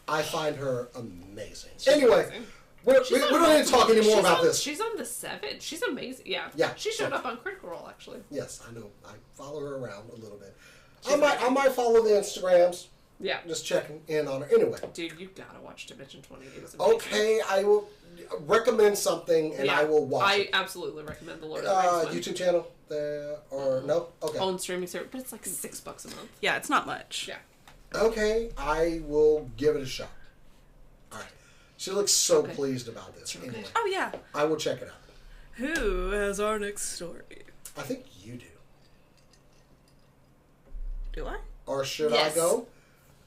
I find her amazing. Anyway, amazing. we don't need to talk anymore about this. She's on the 7. She's amazing. Yeah. Yeah. She showed up on Critical Role, actually. Yes, I know. I follow her around a little bit. I might follow the Instagrams. Yeah. Just checking in on her. Anyway. Dude, you gotta watch Dimension 20. It was amazing. Okay, I will recommend something and I will watch it. I absolutely recommend the Lord of the Rings one. YouTube channel there or no? Okay. Own streaming service, but it's like $6 a month. Yeah, it's not much. Yeah. Okay, I will give it a shot. All right. She looks so pleased about this. Okay. Anyway, Oh yeah. I will check it out. Who has our next story? I think you do. Do I? Or should Yes. I go?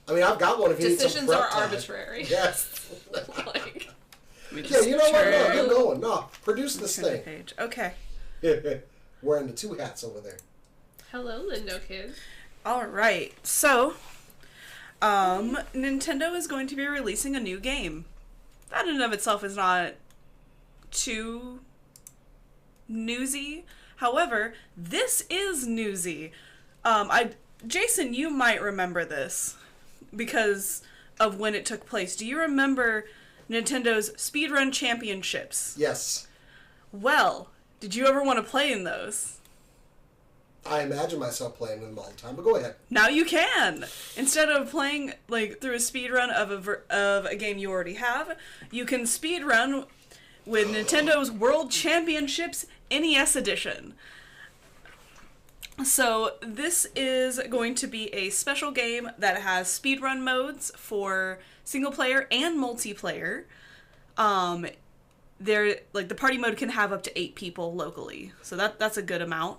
I mean, I've got one if you need some Decisions prep are time. arbitrary. Yes. Like, Yeah, you know what? No, you're going. No, produce this Turn the thing. page. Okay. Wearing the 2 hats over there. hello, Lindo Kid. All right. So, Nintendo is going to be releasing a new game. That in and of itself is not too newsy. However, this is newsy. Jason, you might remember this because of when it took place. Do you remember Nintendo's Speedrun Championships? Yes. Well, did you ever want to play in those? I imagine myself playing with them all the time, but go ahead. Now you can! Instead of playing like through a speedrun of a game you already have, you can speedrun with Nintendo's World Championships NES Edition. So this is going to be a special game that has speedrun modes for single player and multiplayer. There, like, the party mode can have up to 8 people locally, so that's a good amount.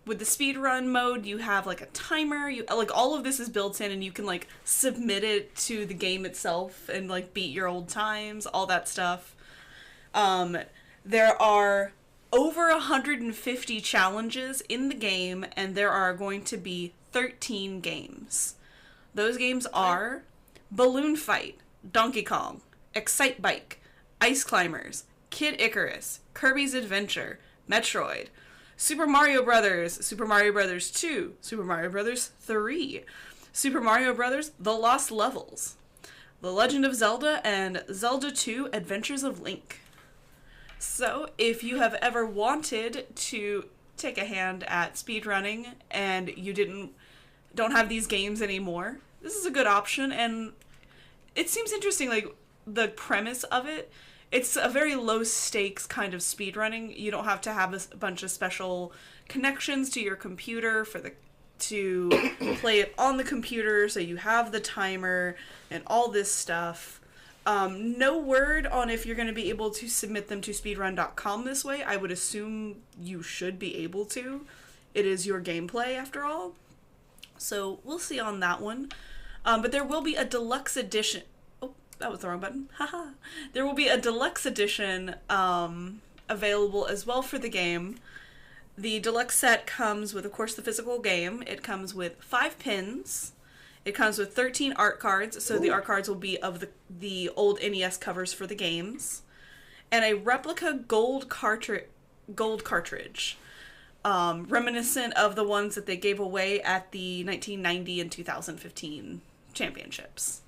With the speedrun mode, you have like a timer. Like, all of this is built in, and you can like submit it to the game itself and like beat your old times, all that stuff. There are over 150 challenges in the game, and there are going to be 13 games. Those games are Balloon Fight, Donkey Kong, Excite Bike, Ice Climbers, Kid Icarus, Kirby's Adventure, Metroid, Super Mario Brothers, Super Mario Brothers 2, Super Mario Brothers 3, Super Mario Brothers The Lost Levels, The Legend of Zelda, and Zelda 2 Adventures of Link. So, if you have ever wanted to take a hand at speedrunning and you don't have these games anymore, this is a good option, and it seems interesting. Like, the premise of it, it's a very low stakes kind of speedrunning. You don't have to have a bunch of special connections to your computer to play it on the computer, so you have the timer and all this stuff. No word on if you're going to be able to submit them to speedrun.com this way. I would assume you should be able to. It is your gameplay, after all. So we'll see on that one. But there will be a deluxe edition. Oh, that was the wrong button. Haha. There will be a deluxe edition available as well for the game. The deluxe set comes with, of course, the physical game. It comes with 5 pins. It comes with 13 art cards, so the art cards will be of the old NES covers for the games. And a replica gold cartridge, reminiscent of the ones that they gave away at the 1990 and 2015 championships.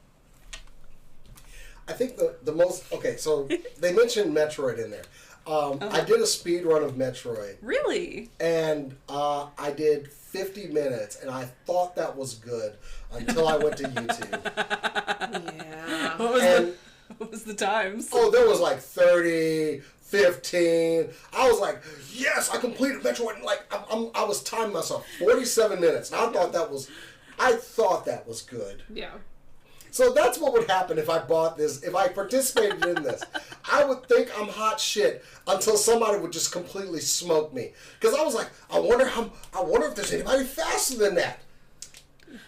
I think the most... Okay, so they mentioned Metroid in there. I did a speed run of Metroid. Really? And I did 50 minutes, and I thought that was good until I went to YouTube. Yeah. What was the times? Oh, there was like 30, 15. I was like, yes, I completed Metroid. And like, I was timing myself 47 minutes. And I thought that was good. Yeah. So that's what would happen if I bought this, if I participated in this. I would think I'm hot shit until somebody would just completely smoke me. Because I was like, I wonder if there's anybody faster than that.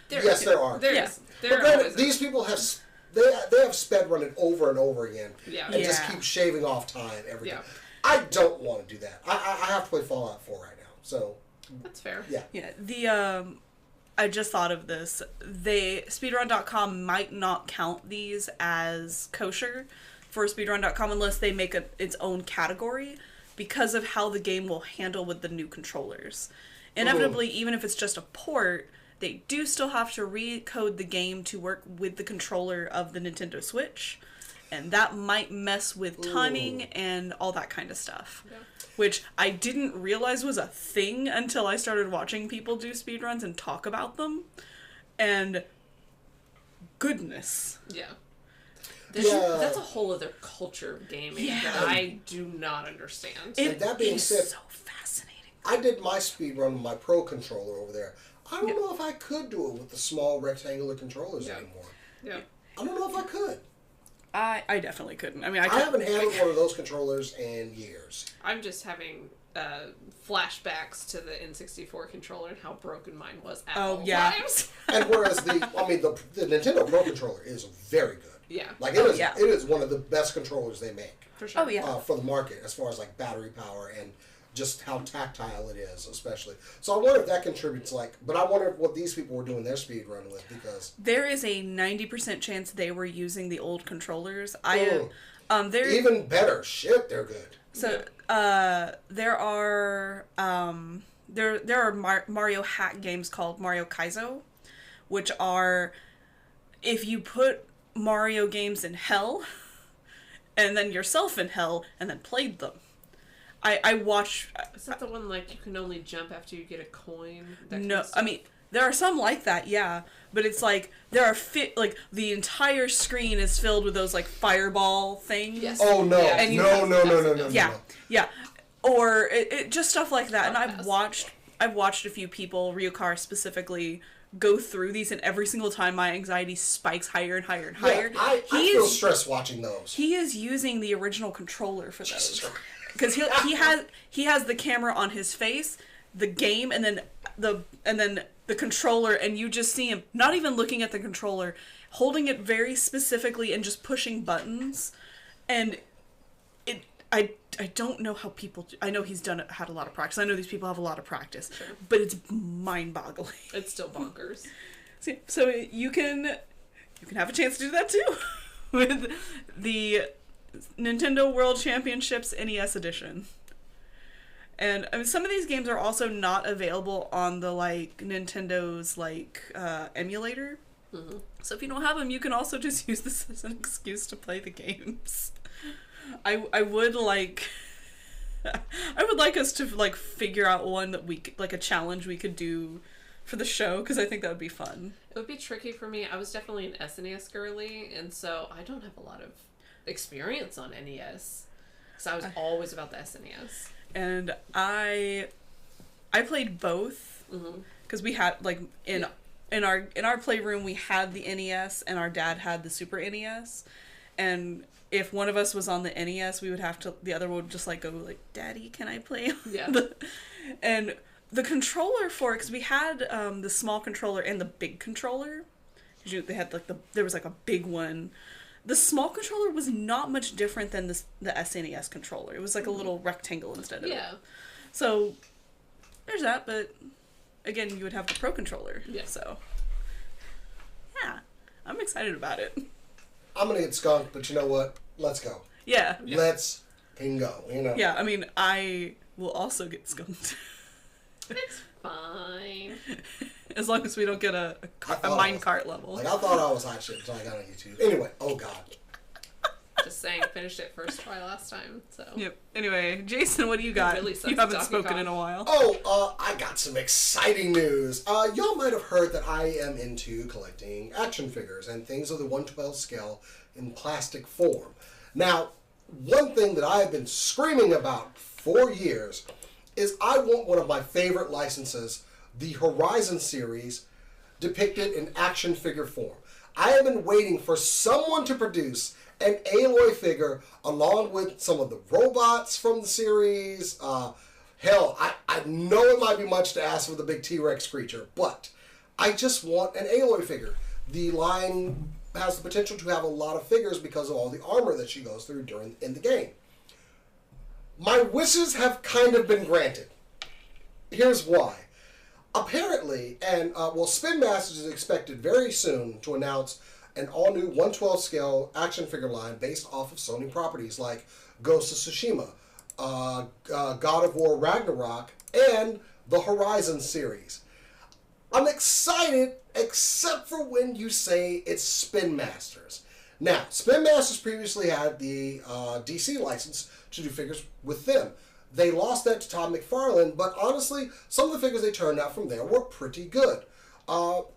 Yes, there are. There granted, these people have they have sped run it over and over again. Yeah. And just keep shaving off time every time. Yeah. I don't want to do that. I have to play Fallout 4 right now. So that's fair. Yeah. Yeah. I just thought of this. Speedrun.com might not count these as kosher for speedrun.com unless they make its own category because of how the game will handle with the new controllers. Inevitably, even if it's just a port, they do still have to recode the game to work with the controller of the Nintendo Switch. And that might mess with timing and all that kind of stuff. Yeah. Which I didn't realize was a thing until I started watching people do speedruns and talk about them. And goodness. Yeah. That's a whole other culture of gaming that I do not understand. And that being said, so fascinating. I did my speedrun with my Pro controller over there. I don't know if I could do it with the small rectangular controllers anymore. Yeah. I don't know if I could. I definitely couldn't. I mean, I haven't handled one of those controllers in years. I'm just having flashbacks to the N64 controller and how broken mine was at all times. And whereas the Nintendo Pro controller is very good. Yeah. Like it is one of the best controllers they make. For sure. Oh yeah. For the market, as far as like battery power and just how tactile it is, especially. So I wonder if that contributes, but I wonder what these people were doing their speed run with, because there is a 90% chance they were using the old controllers. Even better. Shit, they're good. So there are Mario hack games called Mario Kaizo, which are if you put Mario games in hell, and then yourself in hell, and then played them. I watch... Is that the one, you can only jump after you get a coin? No, I mean, there are some like that, yeah. But it's there are the entire screen is filled with those, fireball things. Yes. Oh, no. And No. Yeah. Or it just stuff like that. And I've watched a few people, Ryukar specifically, go through these, and every single time my anxiety spikes higher and higher and higher. I feel stressed watching those. He is using the original controller for those. Because he has the camera on his face, the game, and then the controller, and you just see him not even looking at the controller, holding it very specifically and just pushing buttons. And I don't know how people do. I know he's had a lot of practice. I know these people have a lot of practice, but it's mind-boggling. It's still bonkers. So you can have a chance to do that too with the Nintendo World Championships NES Edition. And I mean, some of these games are also not available on the Nintendo's emulator. Mm-hmm. So if you don't have them, you can also just use this as an excuse to play the games. I would like us to figure out one that we could, a challenge we could do for the show, because I think that would be fun. It would be tricky for me. I was definitely an SNES girly, and so I don't have a lot of experience on NES. So I was always about the SNES. And I played both because we had like in our playroom we had the NES and our dad had the Super NES, and if one of us was on the NES, we would have to, the other would just like go like, "Daddy, can I play?" Yeah. And the controller for it, because we had the small controller and the big controller. They had like there was like a big one. The small controller was not much different than the SNES controller. It was like a little rectangle instead of it. So there's that, but again, you would have the Pro controller. Yeah. So yeah, I'm excited about it. I'm gonna get skunked, but you know what? Let's go. Yeah. Let's go. You know. Yeah, I mean, I will also get skunked. It's fine. As long as we don't get a minecart level. Like, I thought I was hot shit until I got on YouTube. Anyway, oh god. Just saying, finished it first try last time, so. Yep. Anyway, Jason, what do you got? Really you haven't spoken in a while. Oh, I got some exciting news. Y'all might have heard that I am into collecting action figures and things of the 1/12 scale in plastic form. Now, one thing that I have been screaming about for years is I want one of my favorite licenses, the Horizon series, depicted in action figure form. I have been waiting for someone to produce an Aloy figure along with some of the robots from the series. Hell, I know it might be much to ask for the big T-Rex creature, but I just want an Aloy figure. The line has the potential to have a lot of figures because of all the armor that she goes through in the game. My wishes have kind of been granted. Here's why. Apparently, and Spin Masters is expected very soon to announce an all-new 1/12 scale action figure line based off of Sony properties like Ghost of Tsushima, God of War Ragnarok, and the Horizon series. I'm excited, except for when you say it's Spin Masters. Now, Spin Masters previously had the DC license to do figures with them. They lost that to Todd McFarlane, but honestly, some of the figures they turned out from there were pretty good. I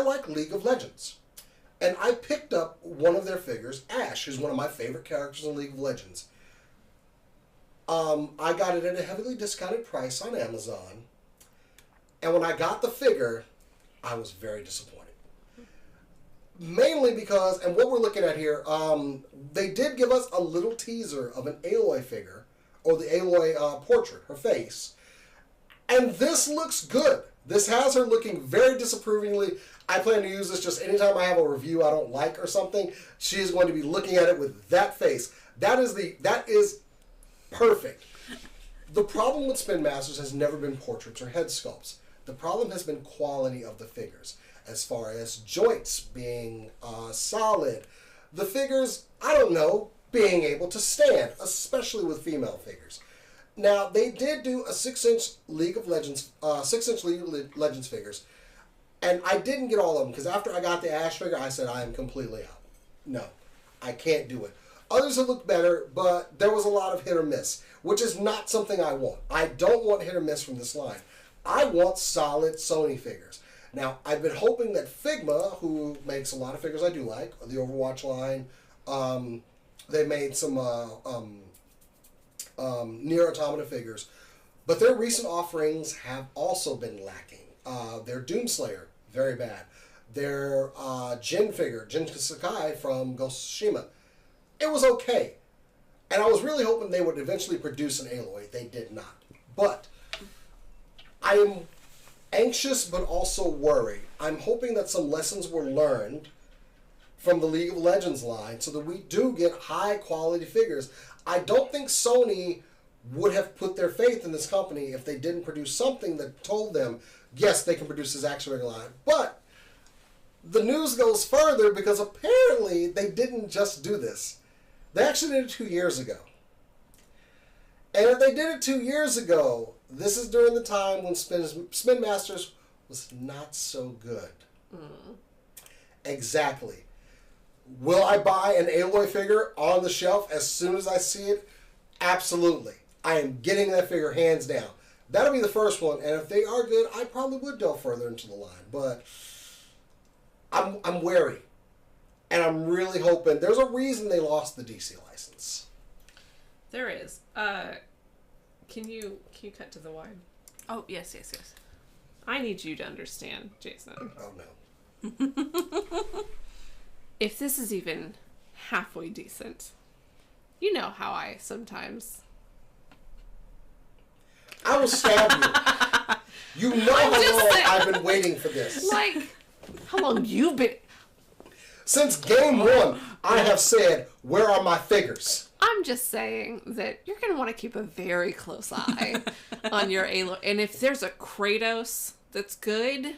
like League of Legends. And I picked up one of their figures, Ash, who's one of my favorite characters in League of Legends. I got it at a heavily discounted price on Amazon. And when I got the figure, I was very disappointed. Mainly because, and what we're looking at here, they did give us a little teaser of an Aloy figure, or the Aloy portrait, her face. And this looks good. This has her looking very disapprovingly. I plan to use this just anytime I have a review I don't like or something. She is going to be looking at it with that face. That is perfect. The problem with Spin Masters has never been portraits or head sculpts. The problem has been quality of the figures. As far as joints being solid. The figures, I don't know, being able to stand, especially with female figures. Now, they did do a 6-inch League of Legends, 6-inch League of Legends figures, and I didn't get all of them, because after I got the Ash figure, I said, I am completely out. No, I can't do it. Others have looked better, but there was a lot of hit or miss, which is not something I want. I don't want hit or miss from this line. I want solid Sony figures. Now, I've been hoping that Figma, who makes a lot of figures I do like, the Overwatch line, they made some Nier Automata figures, but their recent offerings have also been lacking. Their Doomslayer, very bad. Their Jin figure, Jin Sakai from Ghost of Tsushima, it was okay. And I was really hoping they would eventually produce an Aloy. They did not. But I am anxious but also worried. I'm hoping that some lessons were learned from the League of Legends line so that we do get high quality figures. I don't think Sony would have put their faith in this company if they didn't produce something that told them, yes, they can produce this action figure line. But the news goes further because apparently they didn't just do this. They actually did it 2 years ago. And if they did it 2 years ago, this is during the time when Spin Masters was not so good. Exactly. Will I buy an Aloy figure on the shelf as soon as I see it? Absolutely. I am getting that figure hands down. That'll be the first one, and if they are good, I probably would delve further into the line. But I'm wary. And I'm really hoping... There's a reason they lost the DC license. There is. Can you cut to the wide? Oh, yes. I need you to understand, Jason. Oh, no. If this is even halfway decent, you know how I sometimes... I will stab you. You know how long I've been waiting for this. Like, how long you've been... Since game one, I have said, where are my figures? I'm just saying that you're going to want to keep a very close eye on your Aloy. And if there's a Kratos that's good,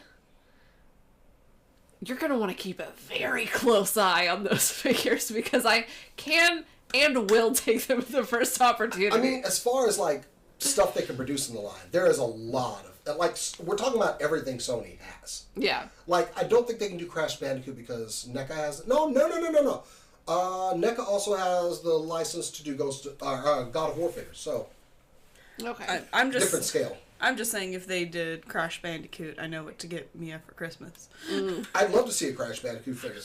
you're going to want to keep a very close eye on those figures because I can and will take them at the first opportunity. I mean, as far as, like, stuff they can produce in the line, there is a lot of... Like, we're talking about everything Sony has. Yeah. Like, I don't think they can do Crash Bandicoot because NECA has... No. NECA also has the license to do God of War figures, so... Okay. I'm just... Different scale. I'm just saying if they did Crash Bandicoot, I know what to get Mia for Christmas. I'd love to see a Crash Bandicoot figure.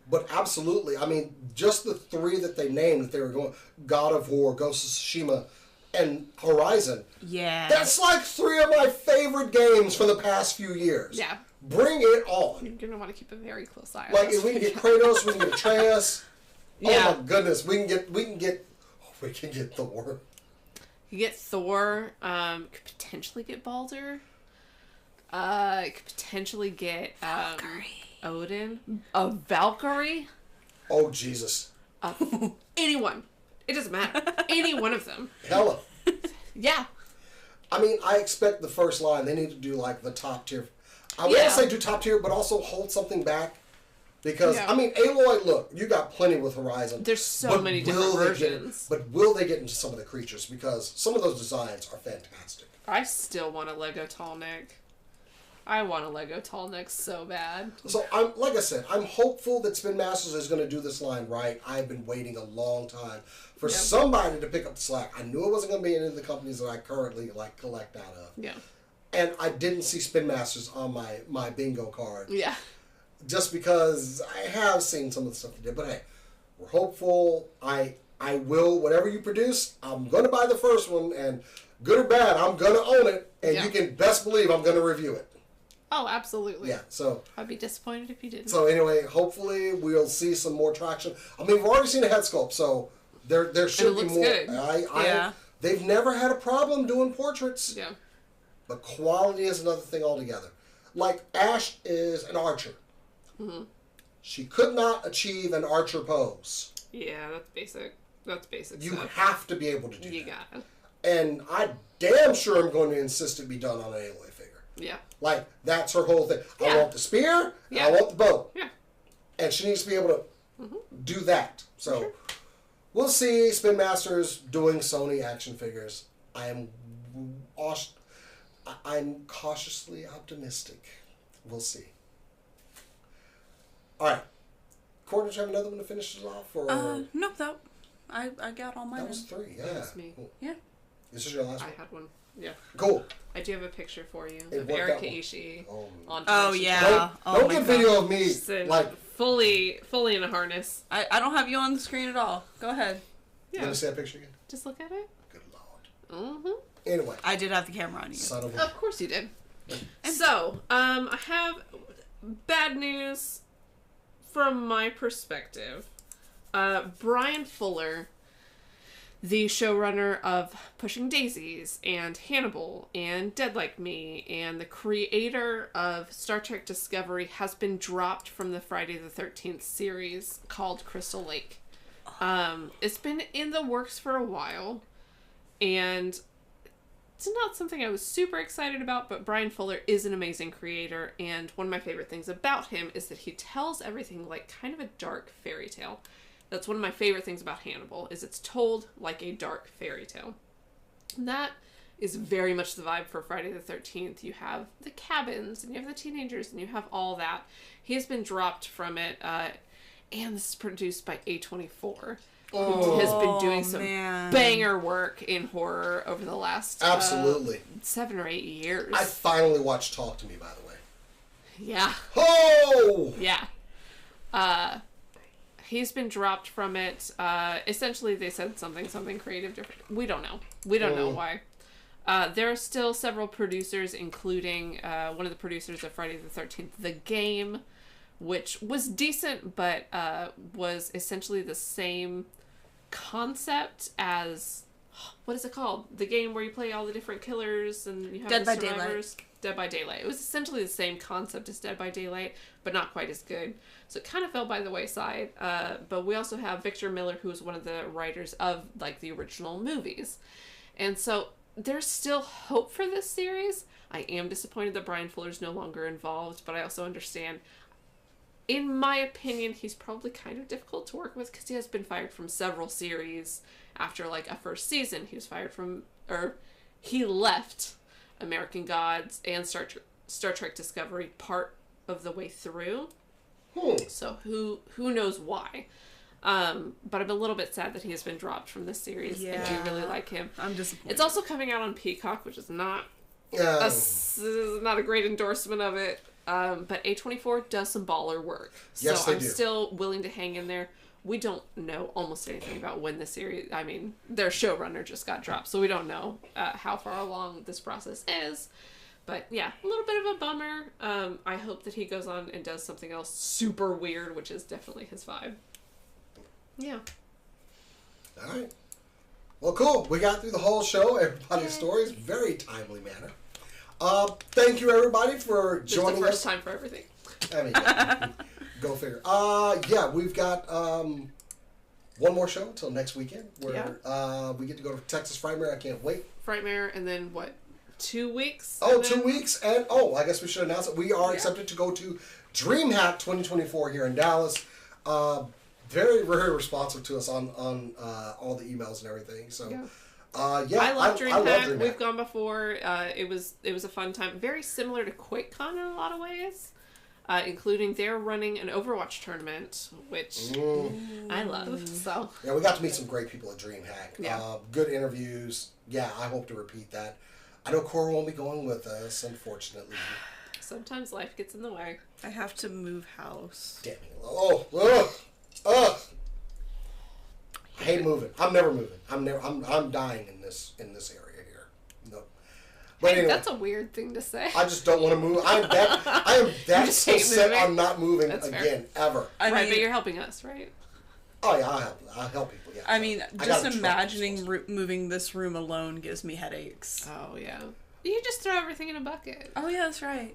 But absolutely, I mean, just the three that they named that they were going... God of War, Ghost of Tsushima, and Horizon. Yeah. That's like three of my favorite games for the past few years. Yeah. Bring it on. You're going to want to keep a very close eye on Like, those if we can get figures. Kratos, we can get Atreus. Yeah. Oh my goodness, we can get Thor. You get Thor, could potentially get Baldur. Could potentially get Odin. A Valkyrie. Oh Jesus. Anyone. It doesn't matter. Any one of them. Hella. Yeah. I mean, I expect the first line, they need to do like the top tier. I want to say do top tier, but also hold something back. Because, I mean, Aloy, look, you got plenty with Horizon. There's so many different versions. But will they get into some of the creatures? Because some of those designs are fantastic. I still want a Lego Tallneck. I want a Lego Tallneck so bad. So, like I said, I'm hopeful that Spin Masters is going to do this line right. I've been waiting a long time for somebody to pick up the slack. I knew it wasn't going to be any of the companies that I currently collect out of. Yeah. And I didn't see Spin Masters on my bingo card. Yeah. Just because I have seen some of the stuff you did. But hey, we're hopeful. I will, whatever you produce, I'm going to buy the first one. And good or bad, I'm going to own it. And you can best believe I'm going to review it. Oh, absolutely. Yeah, so... I'd be disappointed if you didn't. So anyway, hopefully we'll see some more traction. I mean, we've already seen a head sculpt, so there should be more. Good. They've never had a problem doing portraits. Yeah. But quality is another thing altogether. Like, Ash is an archer. Mm-hmm. She could not achieve an archer pose. Yeah, that's basic. That's basic You stuff. have to be able to do that. You got it. And I damn sure am going to insist it be done on an Aloy figure. Yeah. Like, that's her whole thing. Yeah. I want the spear, Yeah. I want the bow. Yeah. And she needs to be able to do that. So, we'll see Spin Masters doing Sony action figures. I'm cautiously optimistic. We'll see. All right. Cora, did you have another one to finish it off? Or No, I got all mine. that was three. Yeah. That was me. Cool. Yeah. This is your last I one? had one. Yeah. Cool. I do have a picture for you It of worked Erika out well. Ishii Oh, on Oh, Twitch. yeah. Don't get video of me, She's in like... fully in a harness. I don't have you on the screen at all. Go ahead. Yeah. Let me see that picture again. Just look at it. Good Lord. Mm-hmm. Anyway. I did have the camera on you. Son of a... Of course you did. So, I have bad news from my perspective. Brian Fuller, the showrunner of Pushing Daisies and Hannibal and Dead Like Me and the creator of Star Trek Discovery, has been dropped from the Friday the 13th series called Crystal Lake. It's been in the works for a while, and it's not something I was super excited about, but Brian Fuller is an amazing creator, and one of my favorite things about him is that he tells everything like kind of a dark fairy tale. That's one of my favorite things about Hannibal, is it's told like a dark fairy tale. And that is very much the vibe for Friday the 13th. You have the cabins, and you have the teenagers, and you have all that. He has been dropped from it, and this is produced by A24. Who has been doing some banger work in horror over the last Absolutely 7 or 8 years. I finally watched Talk to Me, by the way. Yeah. Oh! Yeah. he's been dropped from it. Essentially, they said something creative different. We don't know. We don't know why. There are still several producers, including one of the producers of Friday the 13th, The Game, which was decent, but was essentially the same concept as, what is it called? The game where you play all the different killers and you have Dead the by survivors. Daylight. Dead by Daylight. It was essentially the same concept as Dead by Daylight, but not quite as good. So it kind of fell by the wayside. But we also have Victor Miller, who is one of the writers of like the original movies. And so there's still hope for this series. I am disappointed that Brian Fuller's no longer involved, but I also understand, in my opinion, he's probably kind of difficult to work with because he has been fired from several series after like a first season. He was fired from, or he left American Gods and Star Trek Discovery part of the way through. So who knows why? But I'm a little bit sad that he has been dropped from this series. Yeah. I do really like him. I'm disappointed. It's also coming out on Peacock, which is not a great endorsement of it. But A24 does some baller work. Yes, so they I'm do. still willing to hang in there. We don't know almost anything about when the series, I mean, their showrunner just got dropped, so we don't know how far along this process is. But yeah, a little bit of a bummer. I hope that he goes on and does something else super weird, which is definitely his vibe. Yeah. All right. Well, cool. We got through the whole show. Everybody's stories, very timely manner. Thank you, everybody, for joining us. Just the first time for everything. I mean, yeah. Go figure. Yeah, we've got one more show until next weekend where we get to go to Texas Frightmare. I can't wait. Frightmare, and then what? 2 weeks? Oh, 2 weeks, and I guess we should announce it. We are accepted to go to DreamHack 2024 here in Dallas. Very, very responsive to us on all the emails and everything. So, I love DreamHack. DreamHack. We've gone before. It was a fun time. Very similar to QuakeCon in a lot of ways, including they're running an Overwatch tournament, which I love. So yeah, we got to meet some great people at DreamHack. Yeah. Good interviews. Yeah, I hope to repeat that. I know Cora won't be going with us, unfortunately. sometimes life gets in the way. I have to move house. Damn it! I hate moving. I'm never moving. I'm dying in this area here. No. But anyway, That's a weird thing to say. I just don't want to move. I am that just hate set moving? on not moving That's again, fair. ever. I Right, mean, but you're helping us, right? Oh yeah, I'll help people. Yeah. I mean, I just gotta imagining try. moving this room alone gives me headaches. Oh, yeah. You can just throw everything in a bucket. Oh yeah, that's right.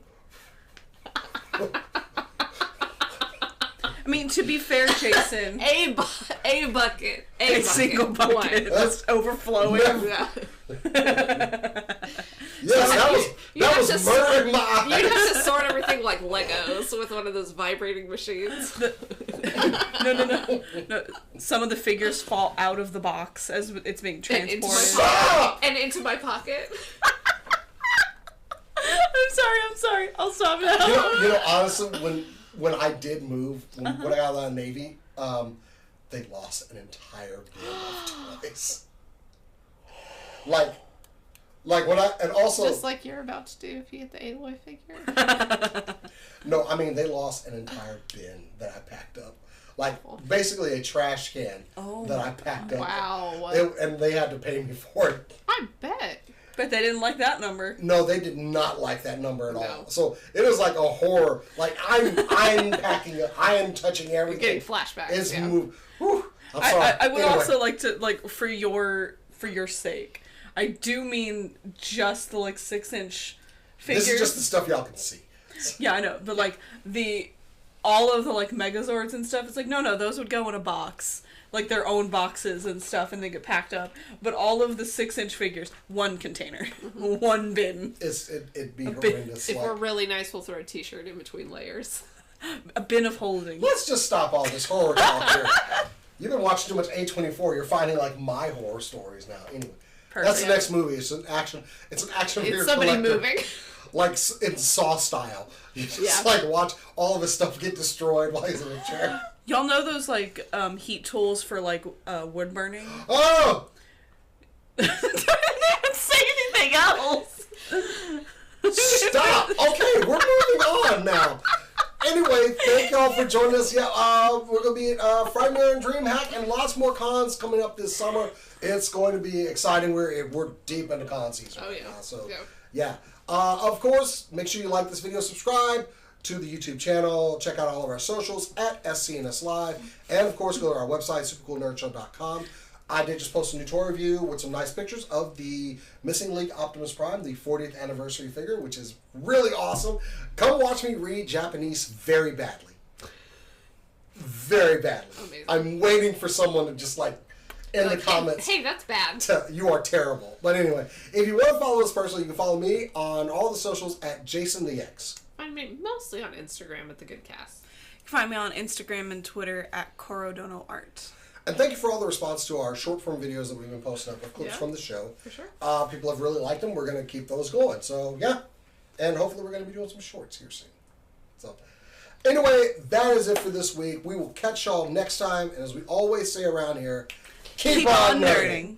I mean, to be fair, Jason, A bucket. a single bucket just overflowing. Yeah. Yes, that was have to murdering my You'd have eyes. to sort everything like Legos with one of those vibrating machines. No. Some of the figures fall out of the box as it's being And into my transported. Stop! pocket. And into my pocket. I'm sorry. I'll stop now. You know, honestly, when I did move, when I got out of the Navy, they lost an entire bin of toys. Like when and also Just like you're about to do if you get the Aloy figure. no, I mean they lost an entire bin that I packed up, like basically a trash can that I packed up. Wow. And they had to pay me for it. I bet. But they didn't like that number. No, they did not like that number at all. No. So it was like a horror. Like I'm packing up. I am touching everything. Getting flashbacks. It's Yeah. moved. Whew, I'm sorry. I would Anyway. also like to for your sake. I do mean just the 6-inch figures. This is just the stuff y'all can see. Yeah, I know, but all of the Megazords and stuff. It's no, those would go in a box, like their own boxes and stuff, and they get packed up. But all of the 6-inch figures, one container, one bin, It'd be A bit- horrendous. If like, we're really nice, we'll throw a t-shirt in between layers. a bin of holding. let's just stop all this horror talk here. You've been watching too much A24. You're finding my horror stories now. Anyway, that's the next movie. It's an action. It's an action. It's figure somebody collector, moving. like in Saw style. You just watch all of his stuff get destroyed while he's in a chair. Y'all know those heat tools for wood burning? Oh, Didn't even say anything else. stop! Okay, we're moving on now. Anyway, thank y'all for joining us. Yeah, we're going to be at Frightmare and DreamHack and lots more cons coming up this summer. It's going to be exciting. We're deep into con season right now. So, yeah. Of course, make sure you like this video, subscribe to the YouTube channel, check out all of our socials at SCNS Live, and of course, go to our website, supercoolnerdshow.com. I did just post a new toy review with some nice pictures of the Missing Link Optimus Prime, the 40th anniversary figure, which is really awesome. Come watch me read Japanese very badly. Very badly. Amazing. I'm waiting for someone to just like, in the comments. Hey, that's bad. You are terrible. But anyway, if you want to follow us personally, you can follow me on all the socials at Jason the X. Find me mostly on Instagram at The Good Cast. You can find me on Instagram and Twitter at Cora Art. And thank you for all the response to our short form videos that we've been posting up with clips from the show. For sure. People have really liked them. We're going to keep those going. So, yeah. And hopefully we're going to be doing some shorts here soon. So, anyway, that is it for this week. We will catch y'all next time. And as we always say around here, keep on nerding.